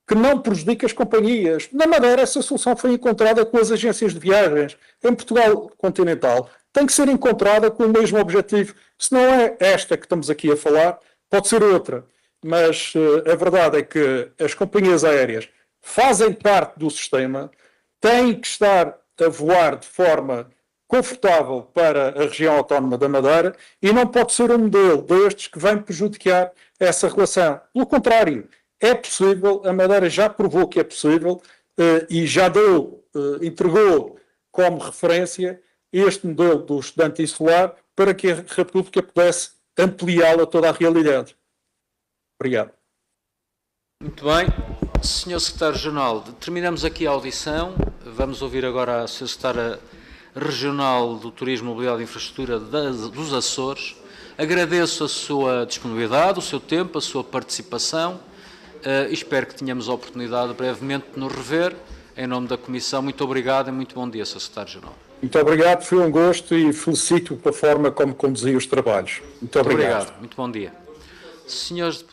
que não prejudique as companhias. Na Madeira, essa solução foi encontrada com as agências de viagens. Em Portugal continental, tem que ser encontrada com o mesmo objetivo. Se não é esta que estamos aqui a falar, pode ser outra. Mas a verdade é que as companhias aéreas fazem parte do sistema, têm que estar a voar de forma confortável para a região autónoma da Madeira e não pode ser um modelo destes que vem prejudicar essa relação. Pelo contrário, é possível, a Madeira já provou que é possível e já entregou como referência este modelo do estudante insular para que a República pudesse ampliá-lo a toda a realidade. Obrigado. Muito bem. Sr. Secretário Regional, terminamos aqui a audição. Vamos ouvir agora a Sra. Secretária Regional do Turismo, Mobilidade e Infraestrutura dos Açores. Agradeço a sua disponibilidade, o seu tempo, a sua participação. Espero que tenhamos a oportunidade brevemente de nos rever. Em nome da Comissão, muito obrigado e muito bom dia, Sr. Secretário-Geral. Muito obrigado, foi um gosto e felicito pela forma como conduzi os trabalhos. Muito obrigado. Muito bom dia. Senhores